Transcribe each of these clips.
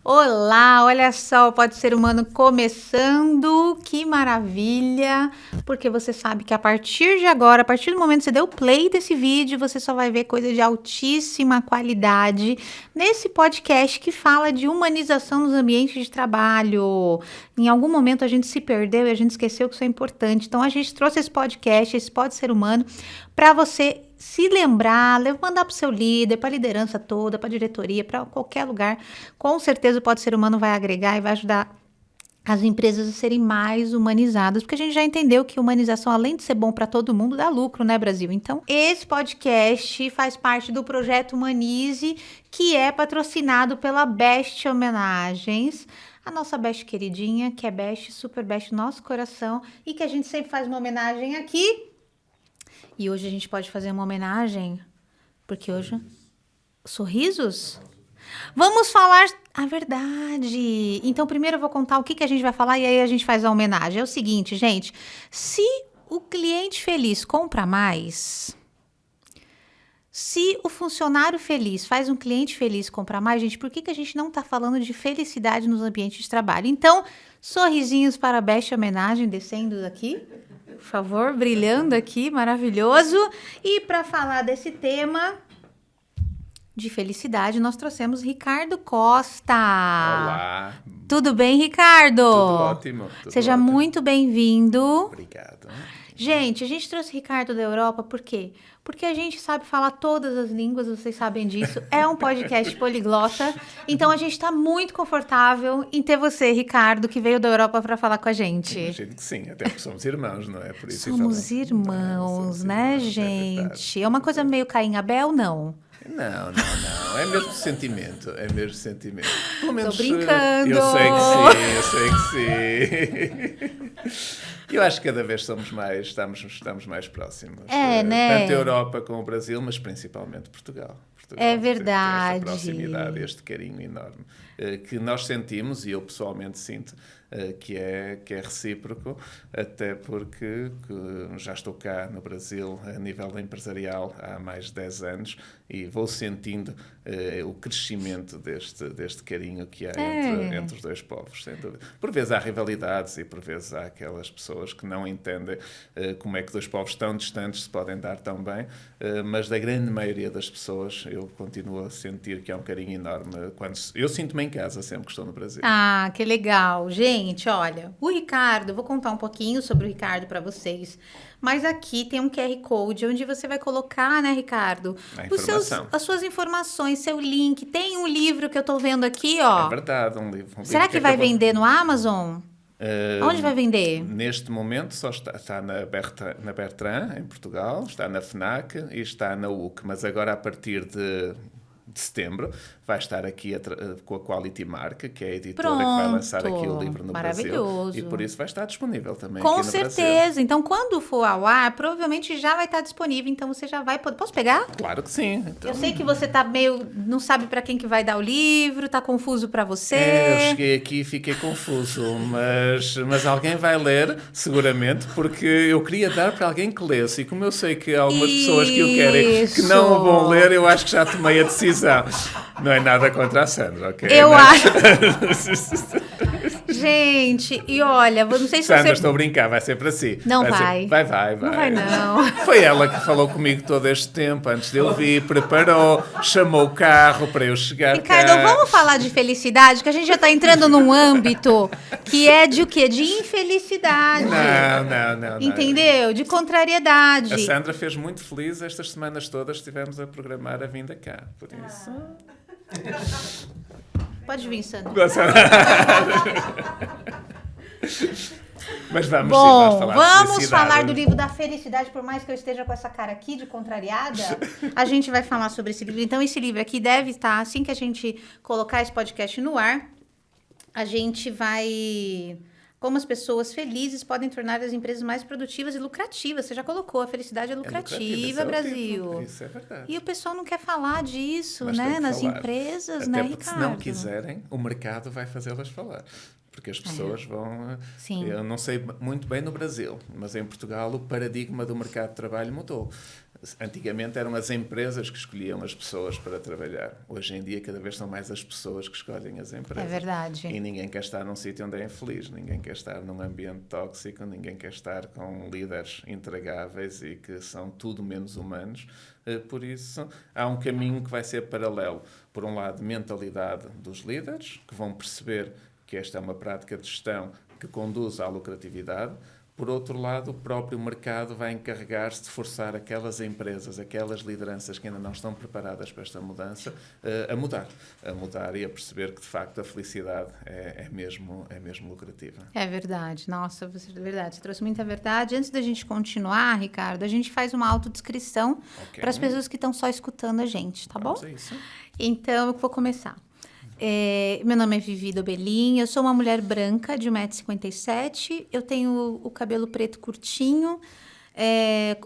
Olá, olha só, o Pode Ser Humano começando, que maravilha, porque você sabe que a partir de agora, a partir do momento que você deu play desse vídeo, você só vai ver coisa de altíssima qualidade nesse podcast que fala de humanização nos ambientes de trabalho. Em algum momento a gente se perdeu e a gente esqueceu que isso é importante, então a gente trouxe esse podcast, esse Pode Ser Humano, para você se lembrar, mandar para o seu líder, para a liderança toda, para a diretoria, para qualquer lugar. Com certeza o Pode Ser Humano vai agregar e vai ajudar as empresas a serem mais humanizadas, porque a gente já entendeu que humanização, além de ser bom para todo mundo, dá lucro, né, Brasil? Então, esse podcast faz parte do projeto Humanize, que é patrocinado pela Best Homenagens, a nossa Best queridinha, que é Best, super Best, nosso coração, e que a gente sempre faz uma homenagem aqui. E hoje a gente pode fazer uma homenagem, porque hoje... Sorrisos? Vamos falar a verdade. Então, primeiro eu vou contar o que a gente vai falar e aí a gente faz a homenagem. É o seguinte, gente. Se o cliente feliz compra mais... Se o funcionário feliz faz um cliente feliz comprar mais, gente, por que a gente não está falando de felicidade nos ambientes de trabalho? Então, sorrisinhos para a Best Homenagem, descendo aqui, por favor, brilhando aqui, maravilhoso. E para falar desse tema de felicidade, nós trouxemos Ricardo Costa. Olá. Tudo bem, Ricardo? Tudo ótimo. Seja muito bem-vindo. Obrigado. Gente, a gente trouxe Ricardo da Europa, por quê? Porque a gente sabe falar todas as línguas, vocês sabem disso. É um podcast poliglota. Então, a gente está muito confortável em ter você, Ricardo, que veio da Europa para falar com a gente. Imagino que sim, até porque somos irmãos, não é? Por isso somos irmãos, né, gente? É uma coisa meio Caim e Abel, não? Não. É mesmo sentimento. Pelo menos, tô brincando. Eu sei que sim. Eu acho que cada vez estamos mais próximos. Né? Tanto a Europa como o Brasil, mas principalmente Portugal. É verdade. Esta proximidade, este carinho enorme que nós sentimos, e eu pessoalmente sinto, que é recíproco, até porque já estou cá no Brasil a nível empresarial há mais de 10 anos e vou sentindo o crescimento deste carinho que há entre os dois povos, sem dúvida. Por vezes há rivalidades e por vezes há aquelas pessoas que não entendem como é que dois povos tão distantes se podem dar tão bem, mas da grande maioria das pessoas eu continuo a sentir que há um carinho enorme. Eu sinto-me em casa sempre que estou no Brasil. Ah, que legal. Gente, olha, o Ricardo, vou contar um pouquinho sobre o Ricardo para vocês, mas aqui tem um QR Code onde você vai colocar, né, Ricardo? As suas informações, seu link. Tem um livro que eu tô vendo aqui, ó. É verdade, um livro. Será que vai vender no Amazon? Onde vai vender? Neste momento só está na Bertrand, em Portugal, está na FNAC e está na UC, mas agora a partir de setembro vai estar aqui com a Quality Mark, que é a editora que vai lançar aqui o livro no Brasil. E por isso vai estar disponível também aqui no Brasil. Com certeza. Então, quando for ao ar, provavelmente já vai estar disponível. Então, você já vai poder... Posso pegar? Claro que sim. Então... Eu sei que você tá meio... Não sabe para quem que vai dar o livro, tá confuso para você. Eu cheguei aqui e fiquei confuso, mas alguém vai ler, seguramente, porque eu queria dar para alguém que lesse. E como eu sei que há algumas pessoas que o querem que não o vão ler, eu acho que já tomei a decisão. Não é nada contra a Sandra, ok? Eu acho. Gente, e olha, não sei se Sandra, estou a brincar, vai ser para si. Não vai. Vai. Não vai, não. Foi ela que falou comigo todo este tempo, antes de eu vir, preparou, chamou o carro para eu chegar Ricardo, cá. vamos falar de felicidade, que a gente já está entrando num âmbito que é de o quê? De infelicidade. Não. Entendeu? De contrariedade. A Sandra fez muito feliz estas semanas todas, estivemos a programar a vinda cá, por isso... Pode vir, Sandra. Mas vamos falar do livro da felicidade, por mais que eu esteja com essa cara aqui de contrariada, a gente vai falar sobre esse livro. Então, esse livro aqui deve estar, assim que a gente colocar esse podcast no ar, a gente vai... Como as pessoas felizes podem tornar as empresas mais produtivas e lucrativas. Você já colocou, a felicidade é lucrativa, Brasil. Isso é verdade. E o pessoal não quer falar disso, Mas né? Nas falar. empresas, até né, porque Ricardo? se não quiserem, o mercado vai fazê-las falar. Porque as pessoas vão... Sim. Eu não sei muito bem no Brasil, mas em Portugal o paradigma do mercado de trabalho mudou. Antigamente eram as empresas que escolhiam as pessoas para trabalhar. Hoje em dia, cada vez são mais as pessoas que escolhem as empresas. É verdade. E ninguém quer estar num sítio onde é infeliz, ninguém quer estar num ambiente tóxico, ninguém quer estar com líderes intragáveis e que são tudo menos humanos. Por isso, há um caminho que vai ser paralelo. Por um lado, mentalidade dos líderes, que vão perceber que esta é uma prática de gestão que conduz à lucratividade. Por outro lado, o próprio mercado vai encarregar-se de forçar aquelas empresas, aquelas lideranças que ainda não estão preparadas para esta mudança, a mudar e a perceber que, de facto, a felicidade é mesmo lucrativa. É verdade. Nossa, é verdade. Você trouxe muita verdade. Antes da gente continuar, Ricardo, a gente faz uma autodescrição para as pessoas que estão só escutando a gente, tá bom? Vamos a isso. Então, eu vou começar. Meu nome é Vivi Dobelin, eu sou uma mulher branca de 1,57 m, eu tenho o cabelo preto curtinho,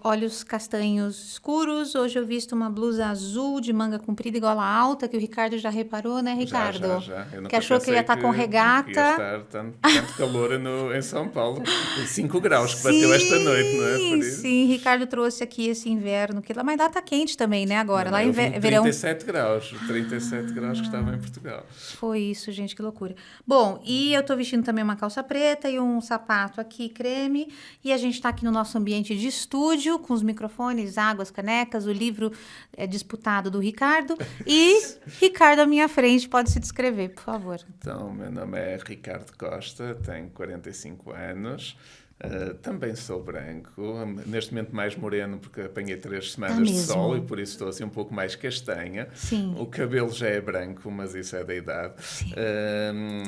olhos castanhos escuros. Hoje eu visto uma blusa azul de manga comprida e gola alta, que o Ricardo já reparou, né, Ricardo? Já. Eu que achou que eu ia estar com regata. Ia estar tanto calor em São Paulo. 5 graus que bateu esta noite, não é? Por isso. Sim, Ricardo trouxe aqui esse inverno, mas lá tá quente também, né, agora? Não, lá em verão. 37 graus que estava em Portugal. Foi isso, gente, que loucura. Bom, e eu tô vestindo também uma calça preta e um sapato aqui creme, e a gente tá aqui no nosso ambiente de estúdio, com os microfones, águas, canecas, o livro disputado do Ricardo, e Ricardo à minha frente, pode se descrever, por favor. Então, meu nome é Ricardo Costa, tenho 45 anos, também sou branco, neste momento mais moreno porque apanhei 3 semanas de sol e por isso estou assim um pouco mais castanha. Sim. O cabelo já é branco, mas isso é da idade.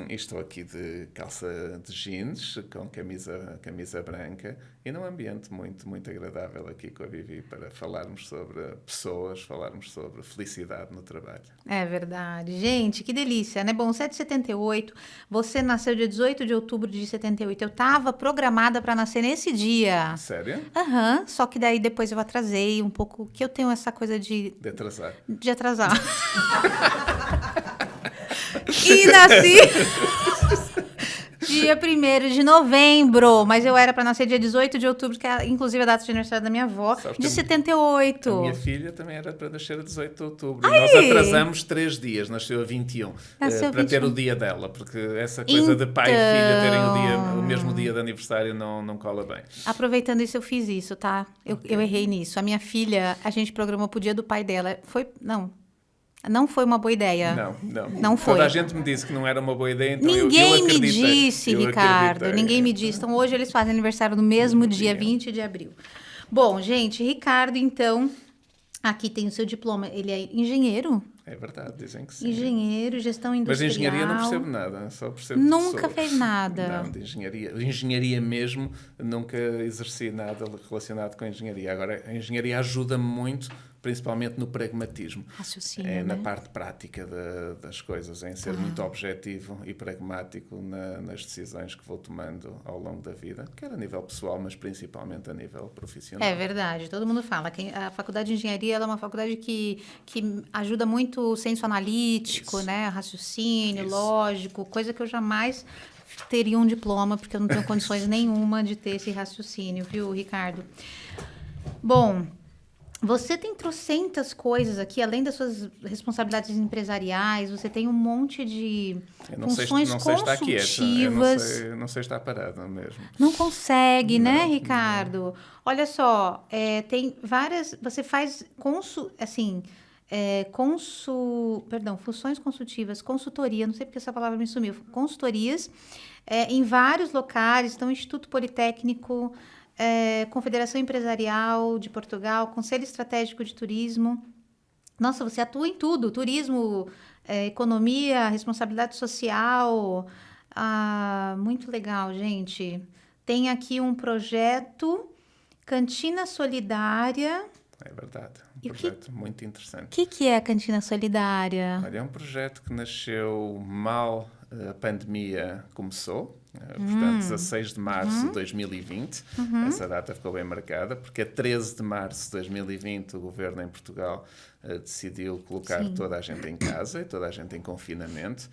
E estou aqui de calça de jeans, com camisa branca e num ambiente muito, muito agradável aqui com a Vivi para falarmos sobre pessoas, falarmos sobre felicidade no trabalho. É verdade. Gente, que delícia, né? Bom, 7h78, você nasceu dia 18 de outubro de 78. Eu estava programada para nascer nesse dia. Sério? Aham, só que daí depois eu atrasei um pouco, que eu tenho essa coisa de atrasar. De atrasar. E nasci dia 1º de novembro, mas eu era para nascer dia 18 de outubro, que é inclusive a data de aniversário da minha avó, de 78. A minha filha também era para nascer a 18 de outubro. E nós atrasamos 3 dias, nasceu a 21, para ter o dia dela, porque essa coisa de pai e filha terem o mesmo dia de aniversário não cola bem. Aproveitando isso, eu fiz isso, tá? Eu errei nisso. A minha filha, a gente programou pro dia do pai dela. Não foi uma boa ideia. Não foi. Toda a gente me disse que não era uma boa ideia, então Ninguém eu acreditei. me disse, Ricardo. Ninguém me disse. Então, hoje eles fazem aniversário no mesmo dia, 20 de abril. Bom, gente, Ricardo, então, aqui tem o seu diploma. Ele é engenheiro? É verdade, dizem que sim. Engenheiro, gestão industrial. Mas de engenharia não percebo nada, só percebo Nunca fez nada. Não, de engenharia. De engenharia mesmo, nunca exerci nada relacionado com a engenharia. Agora, a engenharia ajuda-me muito, principalmente no pragmatismo. Raciocínio, na parte prática das coisas, em ser muito objetivo e pragmático nas decisões que vou tomando ao longo da vida, quer a nível pessoal, mas principalmente a nível profissional. É verdade, todo mundo fala que a faculdade de engenharia ela é uma faculdade que ajuda muito o senso analítico, né? Raciocínio, lógico, coisa que eu jamais teria um diploma, porque eu não tenho condições nenhuma de ter esse raciocínio, viu, Ricardo? Bom, você tem trocentas coisas aqui, além das suas responsabilidades empresariais, você tem um monte de funções consultivas. Eu não sei estar parado mesmo. Não consegue, né, Ricardo? Olha só, tem várias... Você faz funções consultivas, consultoria, não sei porque essa palavra me sumiu, consultorias em vários locais, então Instituto Politécnico, Confederação Empresarial de Portugal, Conselho Estratégico de Turismo. Nossa, você atua em tudo, turismo, economia, responsabilidade social. Muito legal, gente. Tem aqui um projeto, Cantina Solidária. É verdade, um projeto muito interessante. O que é a Cantina Solidária? Olha, é um projeto que nasceu mal a pandemia começou, portanto, 16 de março de 2020. Essa data ficou bem marcada, porque a 13 de março de 2020 o governo em Portugal decidiu colocar toda a gente em casa e toda a gente em confinamento.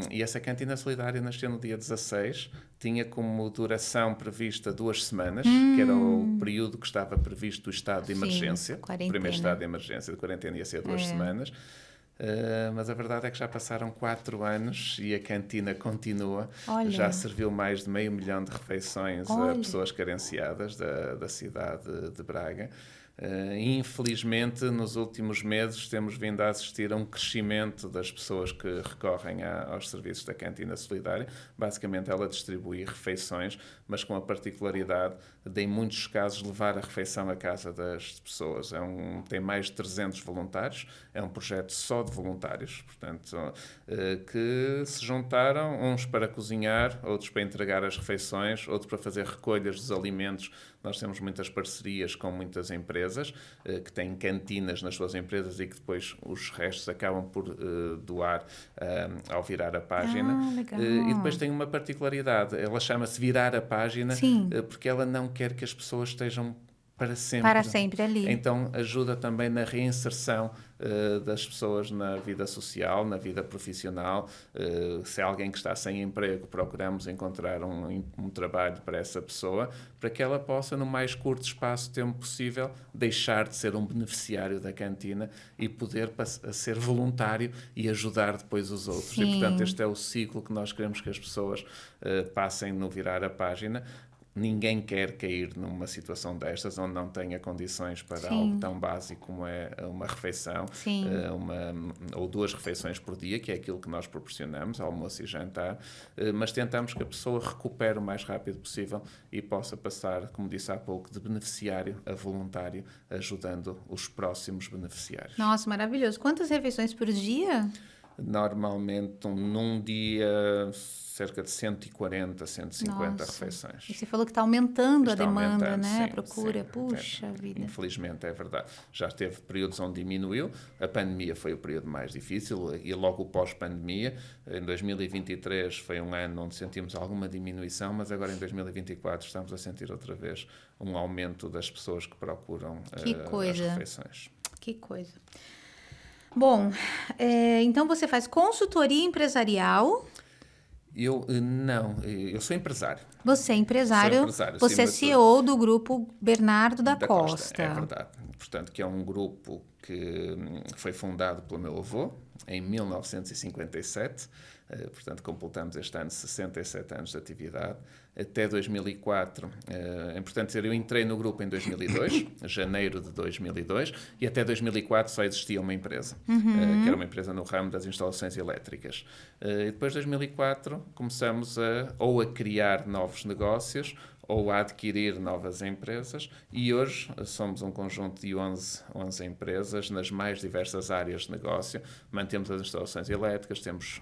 E essa cantina solidária nasceu no dia 16, tinha como duração prevista 2 semanas, que era o período que estava previsto do estado de emergência. O primeiro estado de emergência de quarentena ia ser 2 semanas. Mas a verdade é que já passaram 4 anos e a cantina continua. Olha. Já serviu mais de 500 mil de refeições a pessoas carenciadas da cidade de Braga. Infelizmente, nos últimos meses temos vindo a assistir a um crescimento das pessoas que recorrem aos serviços da Cantina Solidária. Basicamente, ela distribui refeições, mas com a particularidade de, em muitos casos, levar a refeição à casa das pessoas. Tem mais de 300 voluntários, é um projeto só de voluntários, portanto, que se juntaram, uns para cozinhar, outros para entregar as refeições, outros para fazer recolhas dos alimentos. Nós temos muitas parcerias com muitas empresas que têm cantinas nas suas empresas e que depois os restos acabam por doar ao virar a página. Legal. E depois tem uma particularidade, ela chama-se virar a página, porque ela não quer que as pessoas estejam para sempre ali. Então ajuda também na reinserção das pessoas na vida social, na vida profissional. Se há alguém que está sem emprego, procuramos encontrar um trabalho para essa pessoa, para que ela possa, no mais curto espaço de tempo possível, deixar de ser um beneficiário da cantina e poder ser voluntário e ajudar depois os outros. E, portanto, este é o ciclo que nós queremos que as pessoas passem no virar a página. Ninguém quer cair numa situação destas onde não tenha condições para algo tão básico como é uma refeição, ou 2 refeições por dia, que é aquilo que nós proporcionamos, almoço e jantar, mas tentamos que a pessoa recupere o mais rápido possível e possa passar, como disse há pouco, de beneficiário a voluntário, ajudando os próximos beneficiários. Nossa, maravilhoso. Quantas refeições por dia? Normalmente, num dia, cerca de 140, 150 refeições. E você falou que está aumentando a demanda, aumentando, né? sim, a procura. sim. Puxa vida. Infelizmente, é verdade. Já teve períodos onde diminuiu. A pandemia foi o período mais difícil e logo pós-pandemia. Em 2023 foi um ano onde sentimos alguma diminuição, mas agora em 2024 estamos a sentir outra vez um aumento das pessoas que procuram as refeições. Que coisa. Bom, então você faz consultoria empresarial? Eu sou empresário. Você é empresário, você é CEO do grupo Bernardo da Costa. É verdade. Portanto, que é um grupo que foi fundado pelo meu avô em 1957. Portanto, completamos este ano 67 anos de atividade. Até 2004, é importante dizer, eu entrei no grupo em 2002, janeiro de 2002, e até 2004 só existia uma empresa, que era uma empresa no ramo das instalações elétricas. E depois de 2004 começamos a criar novos negócios ou a adquirir novas empresas, e hoje somos um conjunto de 11 empresas nas mais diversas áreas de negócio. Mantemos as instalações elétricas, temos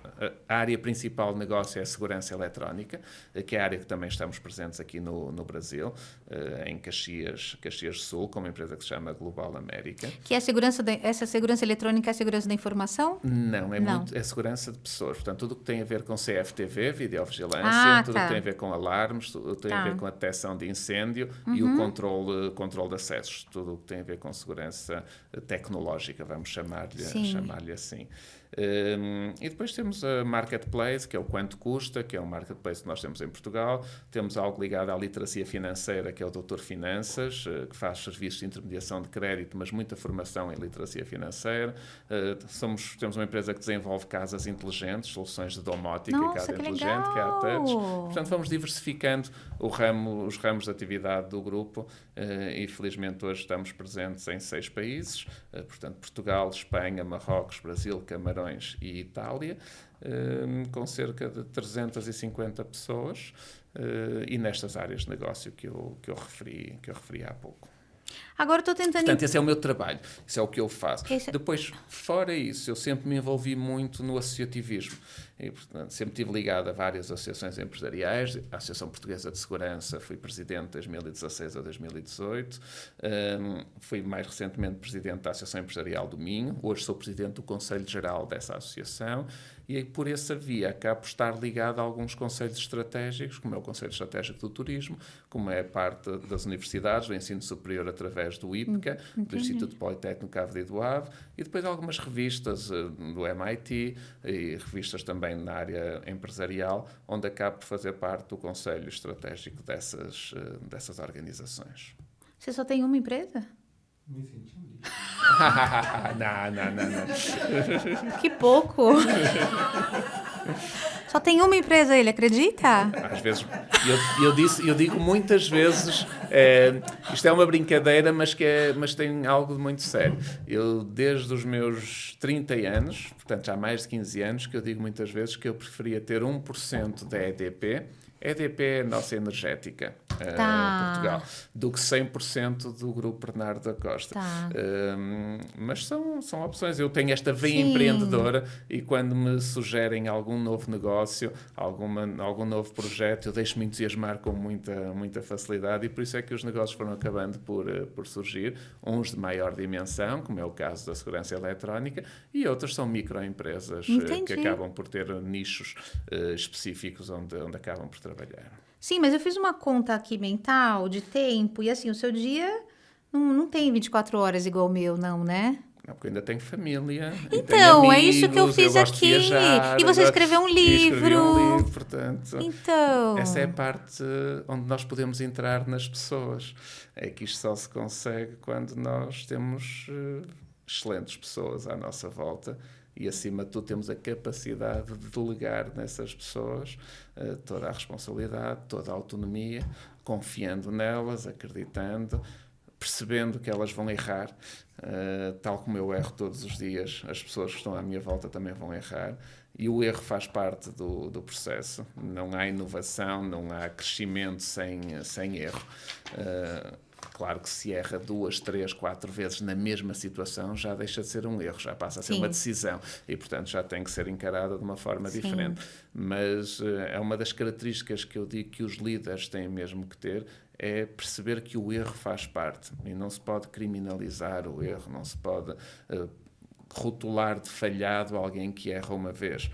a área principal de negócio é a segurança eletrónica, que é a área que também estamos presentes aqui no Brasil, em Caxias Sul, com uma empresa que se chama Global América. Que é essa segurança eletrônica é a segurança da informação? Não, é segurança de pessoas. Portanto, tudo o que tem a ver com CFTV, videovigilância, tudo o que tem a ver com alarmes, tudo o que tem a ver com a detecção de incêndio e o controle de acessos, tudo o que tem a ver com segurança tecnológica, vamos chamar-lhe assim. E depois temos a Marketplace, que é o Quanto Custa, que é um marketplace que nós temos em Portugal. Temos algo ligado à literacia financeira, que é o Doutor Finanças, que faz serviços de intermediação de crédito, mas muita formação em literacia financeira. Temos uma empresa que desenvolve casas inteligentes, soluções de domótica e casa inteligente, que é a Touch. Portanto, vamos diversificando os ramos de atividade do grupo e felizmente hoje estamos presentes em 6 países, portanto Portugal, Espanha, Marrocos, Brasil, Camarões e Itália, com cerca de 350 pessoas e nestas áreas de negócio que eu referi há pouco. Agora estou tentando... Portanto, esse é o meu trabalho, isso é o que eu faço. Depois, fora isso, eu sempre me envolvi muito no associativismo. E, portanto, sempre estive ligado a várias associações empresariais. A Associação Portuguesa de Segurança, fui presidente de 2016 a 2018. Fui mais recentemente presidente da Associação Empresarial do Minho. Hoje sou presidente do Conselho Geral dessa associação. E por essa via acabo por estar ligado a alguns conselhos estratégicos, como é o Conselho Estratégico do Turismo, como é parte das universidades, do ensino superior através do IPCA, do Instituto Politécnico Cabo do Ave, e depois algumas revistas do MIT e revistas também na área empresarial, onde acabo por fazer parte do Conselho Estratégico dessas organizações. Você só tem uma empresa? Me senti um lixo. Não. Que pouco! Só tem uma empresa, ele acredita? Às vezes, eu digo muitas vezes, isto é uma brincadeira, mas tem algo de muito sério. Eu, desde os meus 30 anos, portanto já há mais de 15 anos, que eu digo muitas vezes que eu preferia ter 1% da EDP. EDP é a nossa energética, Portugal, do que 100% do Grupo Bernardo da Costa. Mas são opções. Eu tenho esta veia empreendedora e quando me sugerem algum novo negócio, algum novo projeto, eu deixo-me entusiasmar com muita facilidade, e por isso é que os negócios foram acabando por surgir, uns de maior dimensão, como é o caso da segurança eletrónica, e outros são microempresas que acabam por ter nichos específicos onde acabam por trabalhar. Sim, mas eu fiz uma conta aqui mental de tempo e assim, o seu dia não tem 24 horas igual o meu, não, né? Não, porque eu ainda tenho família. Então, tenho amigos, é isso que eu fiz aqui. Viajar, e você escreveu um livro. Escrevi um livro, portanto. Então. Essa é a parte onde nós podemos entrar nas pessoas. É que isto só se consegue quando nós temos excelentes pessoas à nossa volta. E, acima de tudo, temos a capacidade de delegar nessas pessoas toda a responsabilidade, toda a autonomia, confiando nelas, acreditando, percebendo que elas vão errar, tal como eu erro todos os dias, as pessoas que estão à minha volta também vão errar. E o erro faz parte do processo. Não há inovação, não há crescimento sem erro. Claro que se erra 2, 3, 4 vezes na mesma situação, já deixa de ser um erro, já passa a ser uma decisão e, portanto, já tem que ser encarada de uma forma diferente. Mas é uma das características que eu digo que os líderes têm mesmo que ter, é perceber que o erro faz parte e não se pode criminalizar o erro, não se pode rotular de falhado alguém que erra uma vez.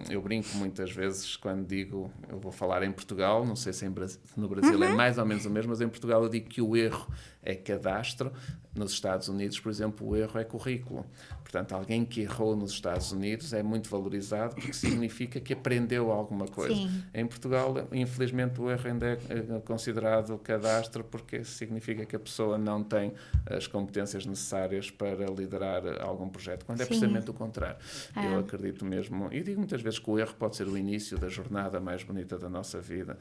Eu brinco muitas vezes quando digo, eu vou falar em Portugal, não sei se no Brasil é mais ou menos o mesmo, mas em Portugal eu digo que o erro é cadastro. Nos Estados Unidos, por exemplo, o erro é currículo. Portanto, alguém que errou nos Estados Unidos é muito valorizado porque significa que aprendeu alguma coisa. Sim. Em Portugal, infelizmente, o erro ainda é considerado cadastro porque significa que a pessoa não tem as competências necessárias para liderar algum projeto, quando é precisamente o contrário. Eu acredito mesmo, e digo muitas vezes que o erro pode ser o início da jornada mais bonita da nossa vida.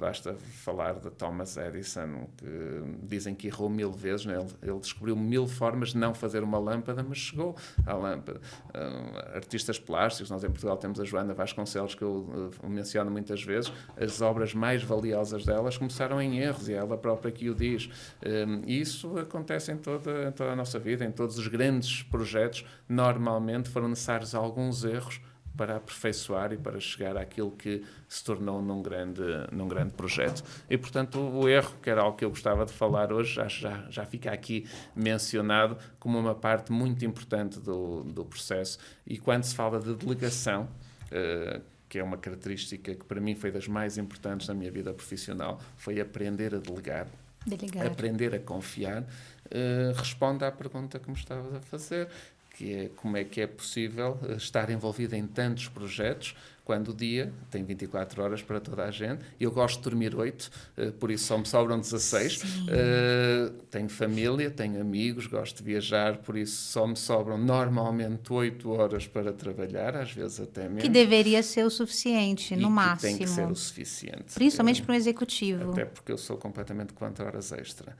Basta falar de Thomas Edison, que dizem que errou 1000 vezes, né? Ele descobriu 1000 formas de não fazer uma lâmpada, mas chegou à lâmpada. Artistas plásticos, nós em Portugal temos a Joana Vasconcelos, que eu menciono muitas vezes, as obras mais valiosas delas começaram em erros, e ela própria que o diz. E isso acontece em toda a nossa vida, em todos os grandes projetos. Normalmente foram necessários alguns erros para aperfeiçoar e para chegar àquilo que se tornou num grande projeto. E, portanto, o erro, que era algo que eu gostava de falar hoje, já fica aqui mencionado como uma parte muito importante do processo. E quando se fala de delegação, que é uma característica que para mim foi das mais importantes na minha vida profissional, foi aprender a delegar. Aprender a confiar, responde à pergunta que me estavas a fazer, que é como é que é possível estar envolvido em tantos projetos quando o dia tem 24 horas para toda a gente. Eu gosto de dormir 8, por isso só me sobram 16. Tenho família, tenho amigos, gosto de viajar, por isso só me sobram normalmente 8 horas para trabalhar, às vezes até menos. Que deveria ser o suficiente, no máximo. Tem que ser o suficiente. Principalmente para um executivo. Até porque eu sou completamente contra horas extra.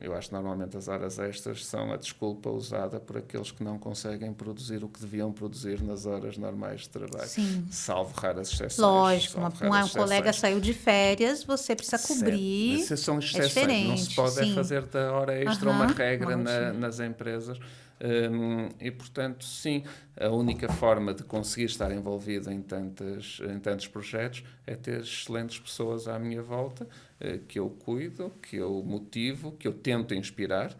Eu acho que normalmente as horas extras são a desculpa usada por aqueles que não conseguem produzir o que deviam produzir nas horas normais de trabalho. Sim. salvo raras exceções. Lógico, salvo raras um colega exceções. saiu de férias, você precisa cobrir. Essas são exceções. diferente, Não se pode sim. fazer da hora extra uma Aham, regra uma rotina. nas empresas. E, portanto, sim, a única forma de conseguir estar envolvido em tantos projetos é ter excelentes pessoas à minha volta, que eu cuido, que eu motivo, que eu tento inspirar.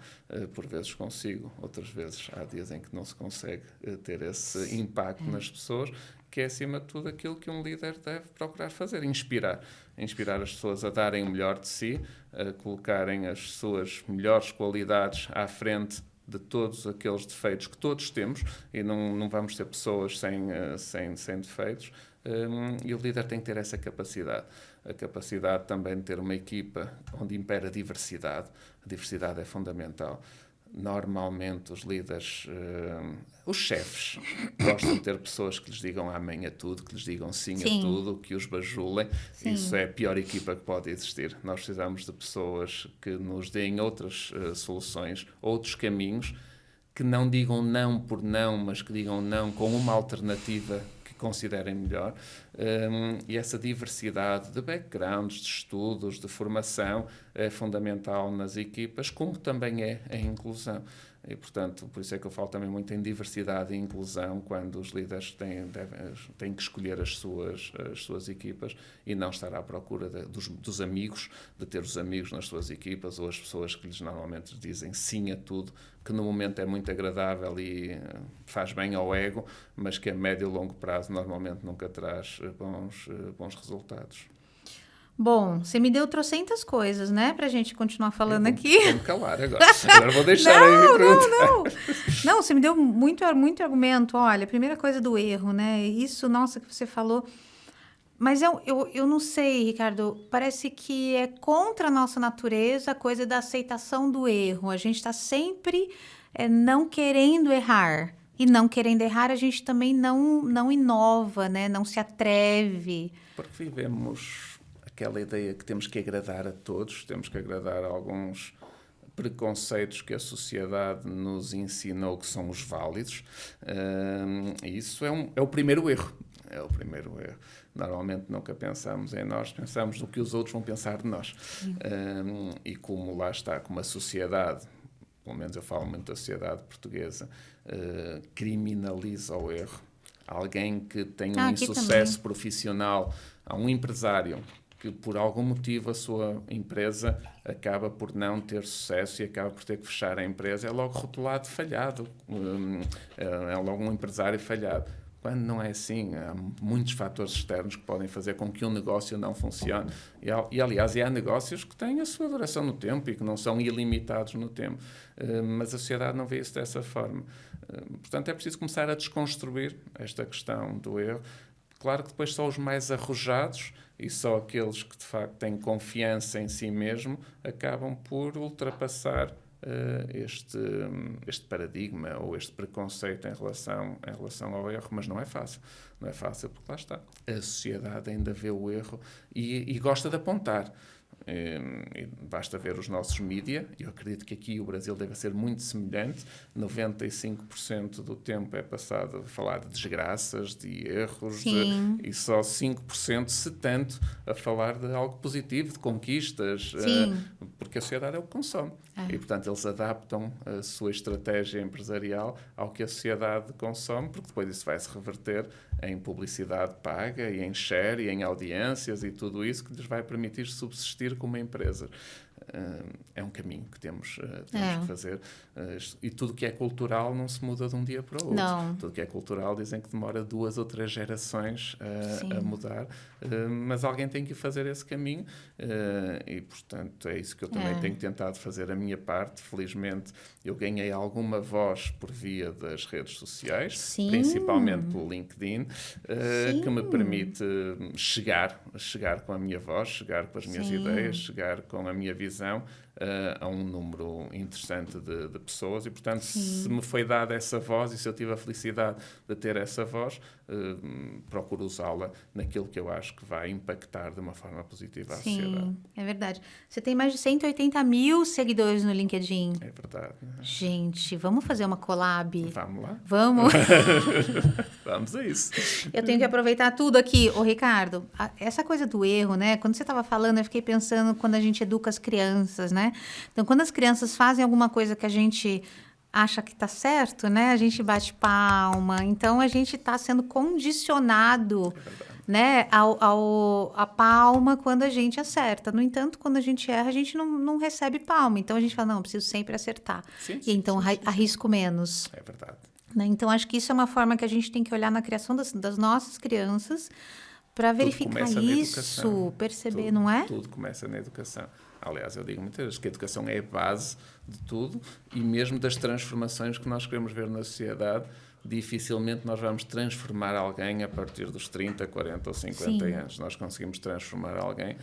Por vezes consigo, outras vezes há dias em que não se consegue ter esse impacto nas pessoas, que é, acima de tudo, aquilo que um líder deve procurar fazer, inspirar. Inspirar as pessoas a darem o melhor de si, a colocarem as suas melhores qualidades à frente de todos aqueles defeitos que todos temos, e não vamos ter pessoas sem defeitos, e o líder tem que ter essa capacidade. A capacidade também de ter uma equipa onde impera a diversidade. A diversidade é fundamental. Normalmente os líderes, os chefes, gostam de ter pessoas que lhes digam amém a tudo, que lhes digam sim Sim. a tudo, que os bajulem. Sim. Isso é a pior equipa que pode existir. Nós precisamos de pessoas que nos deem outras soluções, outros caminhos, que não digam não por não, mas que digam não com uma alternativa que considerem melhor. E essa diversidade de backgrounds, de estudos, de formação é fundamental nas equipas, como também é a inclusão. E, portanto, por isso é que eu falo também muito em diversidade e inclusão quando os líderes têm que escolher as suas equipas e não estar à procura dos amigos, de ter os amigos nas suas equipas ou as pessoas que lhes normalmente dizem sim a tudo, que no momento é muito agradável e faz bem ao ego, mas que a médio e longo prazo normalmente nunca traz bons resultados. Bom, você me deu trocentas coisas, né? Pra gente continuar falando Eu aqui. Vou-me calar agora. Agora vou deixar aí me perguntar. Não, você me deu muito argumento. Olha, a primeira coisa do erro, né? Isso, nossa, que você falou. Mas eu não sei, Ricardo. Parece que é contra a nossa natureza a coisa da aceitação do erro. A gente está sempre não querendo errar. E não querendo errar, a gente também não inova, né? Não se atreve. Porque vivemos aquela ideia que temos que agradar a todos, temos que agradar a alguns preconceitos que a sociedade nos ensinou que são os válidos. E isso é o primeiro erro. É o primeiro erro. Normalmente nunca pensamos em nós, pensamos no que os outros vão pensar de nós. E como lá está, como a sociedade, pelo menos eu falo muito da sociedade portuguesa, criminaliza o erro. Alguém que tem um insucesso profissional, há um empresário que por algum motivo a sua empresa acaba por não ter sucesso e acaba por ter que fechar a empresa, é logo rotulado falhado, é logo um empresário falhado. Quando não é assim, há muitos fatores externos que podem fazer com que um negócio não funcione. E aliás, há negócios que têm a sua duração no tempo e que não são ilimitados no tempo. Mas a sociedade não vê isso dessa forma. Portanto, é preciso começar a desconstruir esta questão do erro. Claro que depois só os mais arrojados e só aqueles que, de facto, têm confiança em si mesmo acabam por ultrapassar este paradigma ou este preconceito em relação ao erro, mas não é fácil. Não é fácil porque lá está. A sociedade ainda vê o erro e gosta de apontar. E basta ver os nossos mídia. Eu acredito que aqui o Brasil deve ser muito semelhante. 95% do tempo é passado a falar de desgraças, de erros, e só 5%, se tanto, a falar de algo positivo, de conquistas, porque a sociedade é o que consome. E, portanto, eles adaptam a sua estratégia empresarial ao que a sociedade consome, porque depois isso vai se reverter em publicidade paga e em share e em audiências e tudo isso que lhes vai permitir subsistir como empresa. É um caminho que temos que fazer. E tudo que é cultural não se muda de um dia para o outro. Não. Tudo que é cultural dizem que demora 2 ou 3 gerações a mudar. Mas alguém tem que fazer esse caminho. E, portanto, é isso que eu também tenho tentado fazer a minha parte. Felizmente, eu ganhei alguma voz por via das redes sociais, principalmente pelo LinkedIn, que me permite chegar com a minha voz, chegar com as minhas ideias, chegar com a minha visão visão a um número interessante de pessoas e, portanto, se me foi dada essa voz e se eu tive a felicidade de ter essa voz, procuro usá-la naquilo que eu acho que vai impactar de uma forma positiva a sociedade. Sim, é verdade. Você tem mais de 180 mil seguidores no LinkedIn. É verdade. Gente, vamos fazer uma collab? Vamos lá? Vamos? Vamos a isso. Eu tenho que aproveitar tudo aqui. Ô, Ricardo, essa coisa do erro, né? Quando você estava falando, eu fiquei pensando quando a gente educa as crianças, né? Então, quando as crianças fazem alguma coisa que a gente acha que está certo, né? A gente bate palma. Então, a gente está sendo condicionado, né? A palma quando a gente acerta. No entanto, quando a gente erra, a gente não recebe palma. Então, a gente fala, não, eu preciso sempre acertar. Sim, e então, arrisco menos. É verdade. Né? Então, acho que isso é uma forma que a gente tem que olhar na criação das nossas crianças para verificar isso, perceber, tudo, não é? Tudo começa na educação. Aliás, eu digo muitas vezes que a educação é a base de tudo e mesmo das transformações que nós queremos ver na sociedade. Dificilmente nós vamos transformar alguém a partir dos 30, 40 ou 50 anos. Nós conseguimos transformar alguém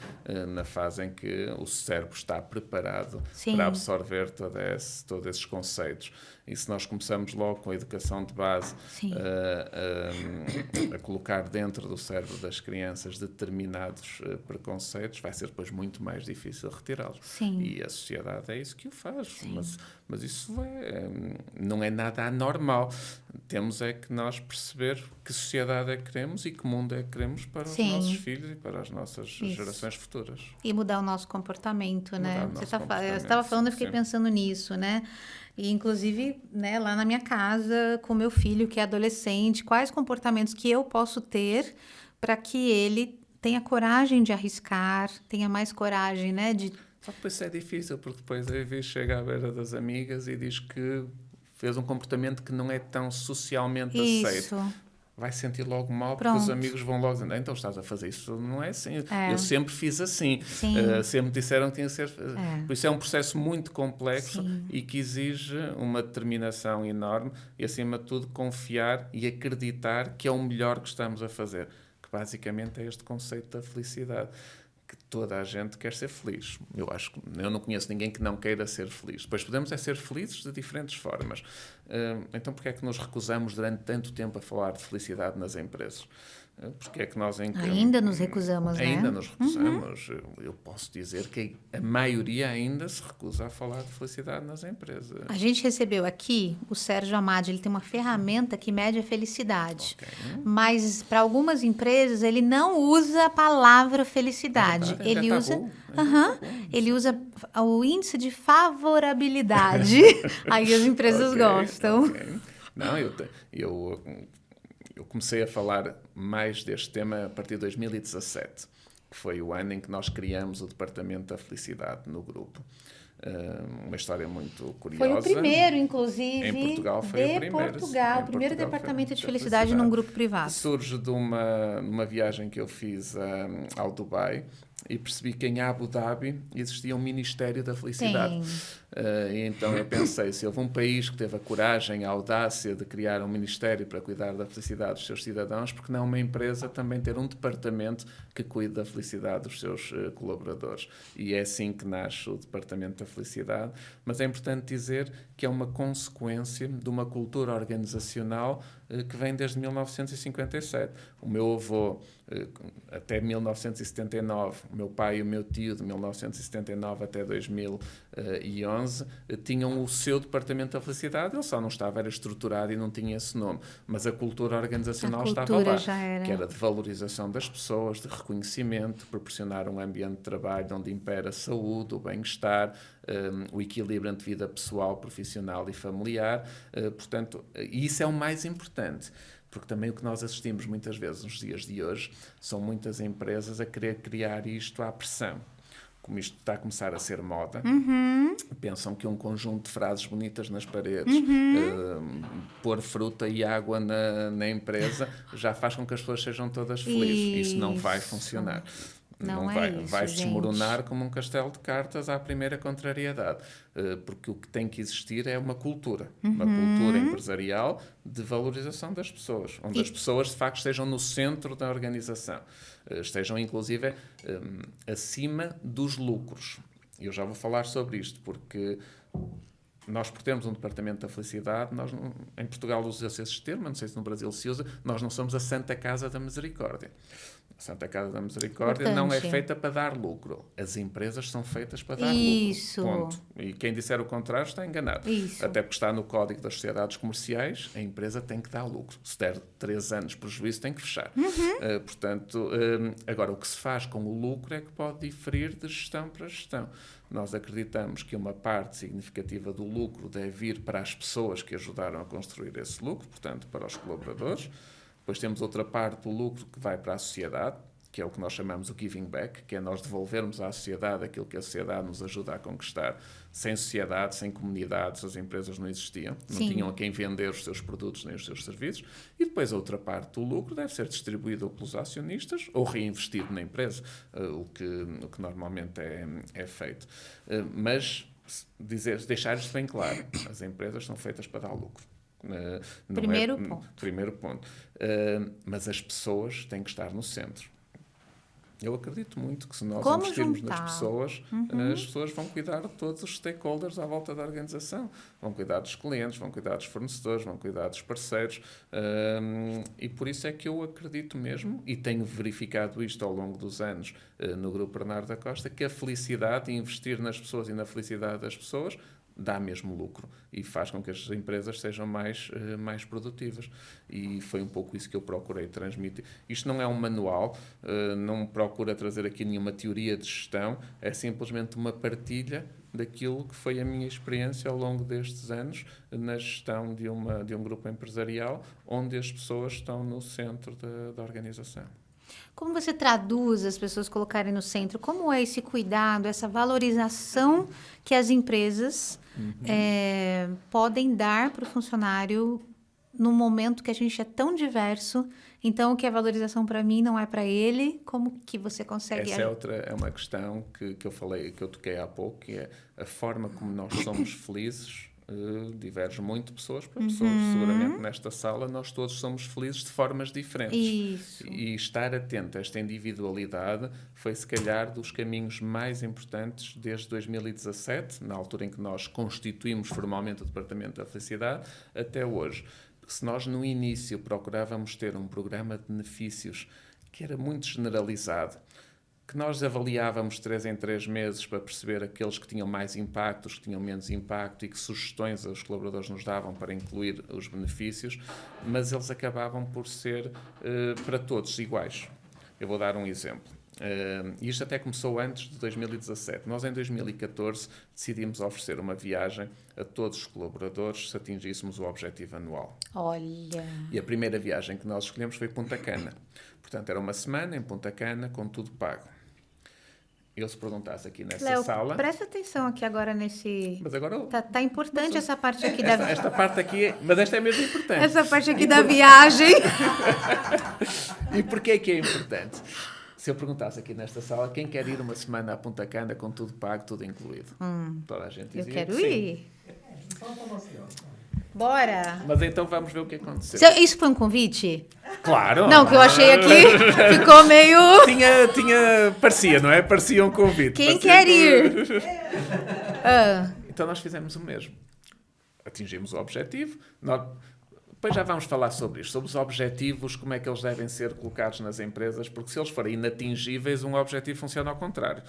na fase em que o cérebro está preparado para absorver todos esses conceitos. E se nós começamos logo com a educação de base a colocar dentro do cérebro das crianças determinados preconceitos, vai ser depois muito mais difícil retirá-los. E a sociedade é isso que o faz. Mas isso não é nada anormal. Temos é que nós perceber que sociedade é que queremos e que mundo é que queremos para os nossos filhos e para as nossas gerações futuras. E mudar o nosso comportamento, né? Você estava falando, eu fiquei pensando nisso, né? E, inclusive, né, lá na minha casa, com meu filho, que é adolescente, quais comportamentos que eu posso ter para que ele tenha coragem de arriscar, tenha mais coragem, né? Só que depois é difícil, porque depois a Evi chega à beira das amigas e diz que fez um comportamento que não é tão socialmente aceito. Vai sentir logo mal, porque os amigos vão logo dizer, então estás a fazer isso, não é assim. Eu sempre fiz assim. Sempre disseram que tinha que ser... Por isso é um processo muito complexo e que exige uma determinação enorme e, acima de tudo, confiar e acreditar que é o melhor que estamos a fazer. Que basicamente é este conceito da felicidade. Que toda a gente quer ser feliz. Eu não conheço ninguém que não queira ser feliz. Depois podemos ser felizes de diferentes formas. Então, porquê é que nos recusamos durante tanto tempo a falar de felicidade nas empresas? Porque é que nós... Ainda nos recusamos, né? Ainda nos recusamos. Eu posso dizer que a maioria ainda se recusa a falar de felicidade nas empresas. A gente recebeu aqui o Sérgio Amade, ele tem uma ferramenta que mede a felicidade. Mas para algumas empresas ele não usa a palavra felicidade. Ele usa o índice de favorabilidade. Aí as empresas gostam. Não, eu comecei a falar mais deste tema a partir de 2017, que foi o ano em que nós criamos o Departamento da Felicidade no grupo. Uma história muito curiosa. Foi o primeiro, inclusive. Em Portugal foi o primeiro. O primeiro departamento de felicidade num grupo privado. Surge de uma viagem que eu fiz ao Dubai e percebi que em Abu Dhabi existia um Ministério da Felicidade. E então eu pensei, se houve um país que teve a coragem, a audácia de criar um ministério para cuidar da felicidade dos seus cidadãos, porque não uma empresa também ter um departamento que cuide da felicidade dos seus colaboradores. E é assim que nasce o Departamento da Felicidade, mas é importante dizer que é uma consequência de uma cultura organizacional que vem desde 1957. O meu avô, até 1979, o meu pai e o meu tio, de 1979 até 2011, tinham o seu departamento da felicidade. Ele só não estava, era estruturado e não tinha esse nome, mas a cultura organizacional estava lá, que era de valorização das pessoas, de reconhecimento, proporcionar um ambiente de trabalho onde impera a saúde, o bem-estar, o equilíbrio entre vida pessoal, profissional e familiar. Portanto, isso é o mais importante. Porque também o que nós assistimos muitas vezes nos dias de hoje são muitas empresas a querer criar isto à pressão. Como isto está a começar a ser moda, pensam que um conjunto de frases bonitas nas paredes, pôr fruta e água na empresa, já faz com que as pessoas sejam todas felizes. Isso não vai funcionar. Não vai se desmoronar como um castelo de cartas à primeira contrariedade. Porque o que tem que existir é uma cultura empresarial de valorização das pessoas, onde as pessoas de facto estejam no centro da organização, estejam inclusive acima dos lucros. eu já vou falar sobre isto, porque nós, por termos um departamento da felicidade, em Portugal usa-se esse termo, não sei se no Brasil se usa, nós não somos a Santa Casa da Misericórdia. A Santa Casa da Misericórdia não é feita para dar lucro. As empresas são feitas para dar Isso. lucro. Ponto. E quem disser o contrário está enganado. Isso. Até porque está no Código das Sociedades Comerciais, a empresa tem que dar lucro. Se der 3 anos de prejuízo, tem que fechar. Portanto, agora, o que se faz com o lucro é que pode diferir de gestão para gestão. Nós acreditamos que uma parte significativa do lucro deve ir para as pessoas que ajudaram a construir esse lucro, portanto, para os colaboradores. Depois temos outra parte do lucro que vai para a sociedade, que é o que nós chamamos o giving back, que é nós devolvermos à sociedade aquilo que a sociedade nos ajuda a conquistar. Sem sociedade, sem comunidades, as empresas não existiam, não tinham a quem vender os seus produtos nem os seus serviços. E depois a outra parte do lucro deve ser distribuído pelos acionistas ou reinvestido na empresa, o que normalmente é feito. Mas deixar isto bem claro, as empresas são feitas para dar lucro. Primeiro ponto. Mas as pessoas têm que estar no centro. Eu acredito muito que se nós investirmos nas pessoas, as pessoas vão cuidar de todos os stakeholders à volta da organização. Vão cuidar dos clientes, vão cuidar dos fornecedores, vão cuidar dos parceiros. E por isso é que eu acredito mesmo, e tenho verificado isto ao longo dos anos no Grupo Bernardo da Costa, que a felicidade, investir nas pessoas e na felicidade das pessoas, dá mesmo lucro e faz com que as empresas sejam mais produtivas. E foi um pouco isso que eu procurei transmitir. Isto não é um manual, não procura trazer aqui nenhuma teoria de gestão, é simplesmente uma partilha daquilo que foi a minha experiência ao longo destes anos na gestão de um grupo empresarial, onde as pessoas estão no centro da organização. Como você traduz as pessoas colocarem no centro? Como é esse cuidado, essa valorização que as empresas podem dar para o funcionário no momento que a gente é tão diverso? Então, o que é valorização para mim não é para ele. Como que você consegue... Essa é uma questão que eu falei, que eu toquei há pouco, que é a forma como nós somos felizes. Diverge muito pessoas para pessoas. Seguramente nesta sala nós todos somos felizes de formas diferentes. Isso. E estar atento a esta individualidade foi, se calhar, dos caminhos mais importantes desde 2017, na altura em que nós constituímos formalmente o Departamento da Felicidade, até hoje. Se nós, no início, procurávamos ter um programa de benefícios que era muito generalizado, que nós avaliávamos 3 em 3 meses para perceber aqueles que tinham mais impacto, os que tinham menos impacto e que sugestões os colaboradores nos davam para incluir os benefícios, mas eles acabavam por ser para todos iguais. Eu vou dar um exemplo. E isto até começou antes de 2017. Nós, em 2014, decidimos oferecer uma viagem a todos os colaboradores se atingíssemos o objetivo anual. Olha! E a primeira viagem que nós escolhemos foi Punta Cana. Portanto, era uma semana em Punta Cana, com tudo pago. Eu, se perguntasse aqui nessa Léo, sala... presta atenção aqui agora nesse... Mas agora... Tá importante essa parte aqui Esta parte aqui... Mas esta é mesmo importante. Essa parte aqui da viagem. E porquê que é importante? Se eu perguntasse aqui nesta sala, quem quer ir uma semana a Punta Cana com tudo pago, tudo incluído? Toda a gente dizia Eu quero sim. ir. Bora! Mas então vamos ver o que aconteceu. Isso foi um convite? Claro! Não, que eu achei aqui, ficou meio... Parecia, não é? Parecia um convite. Quem quer ir? Então nós fizemos o mesmo. Atingimos o objetivo. Depois já vamos falar sobre isto, sobre os objetivos, como é que eles devem ser colocados nas empresas, porque se eles forem inatingíveis, um objetivo funciona ao contrário.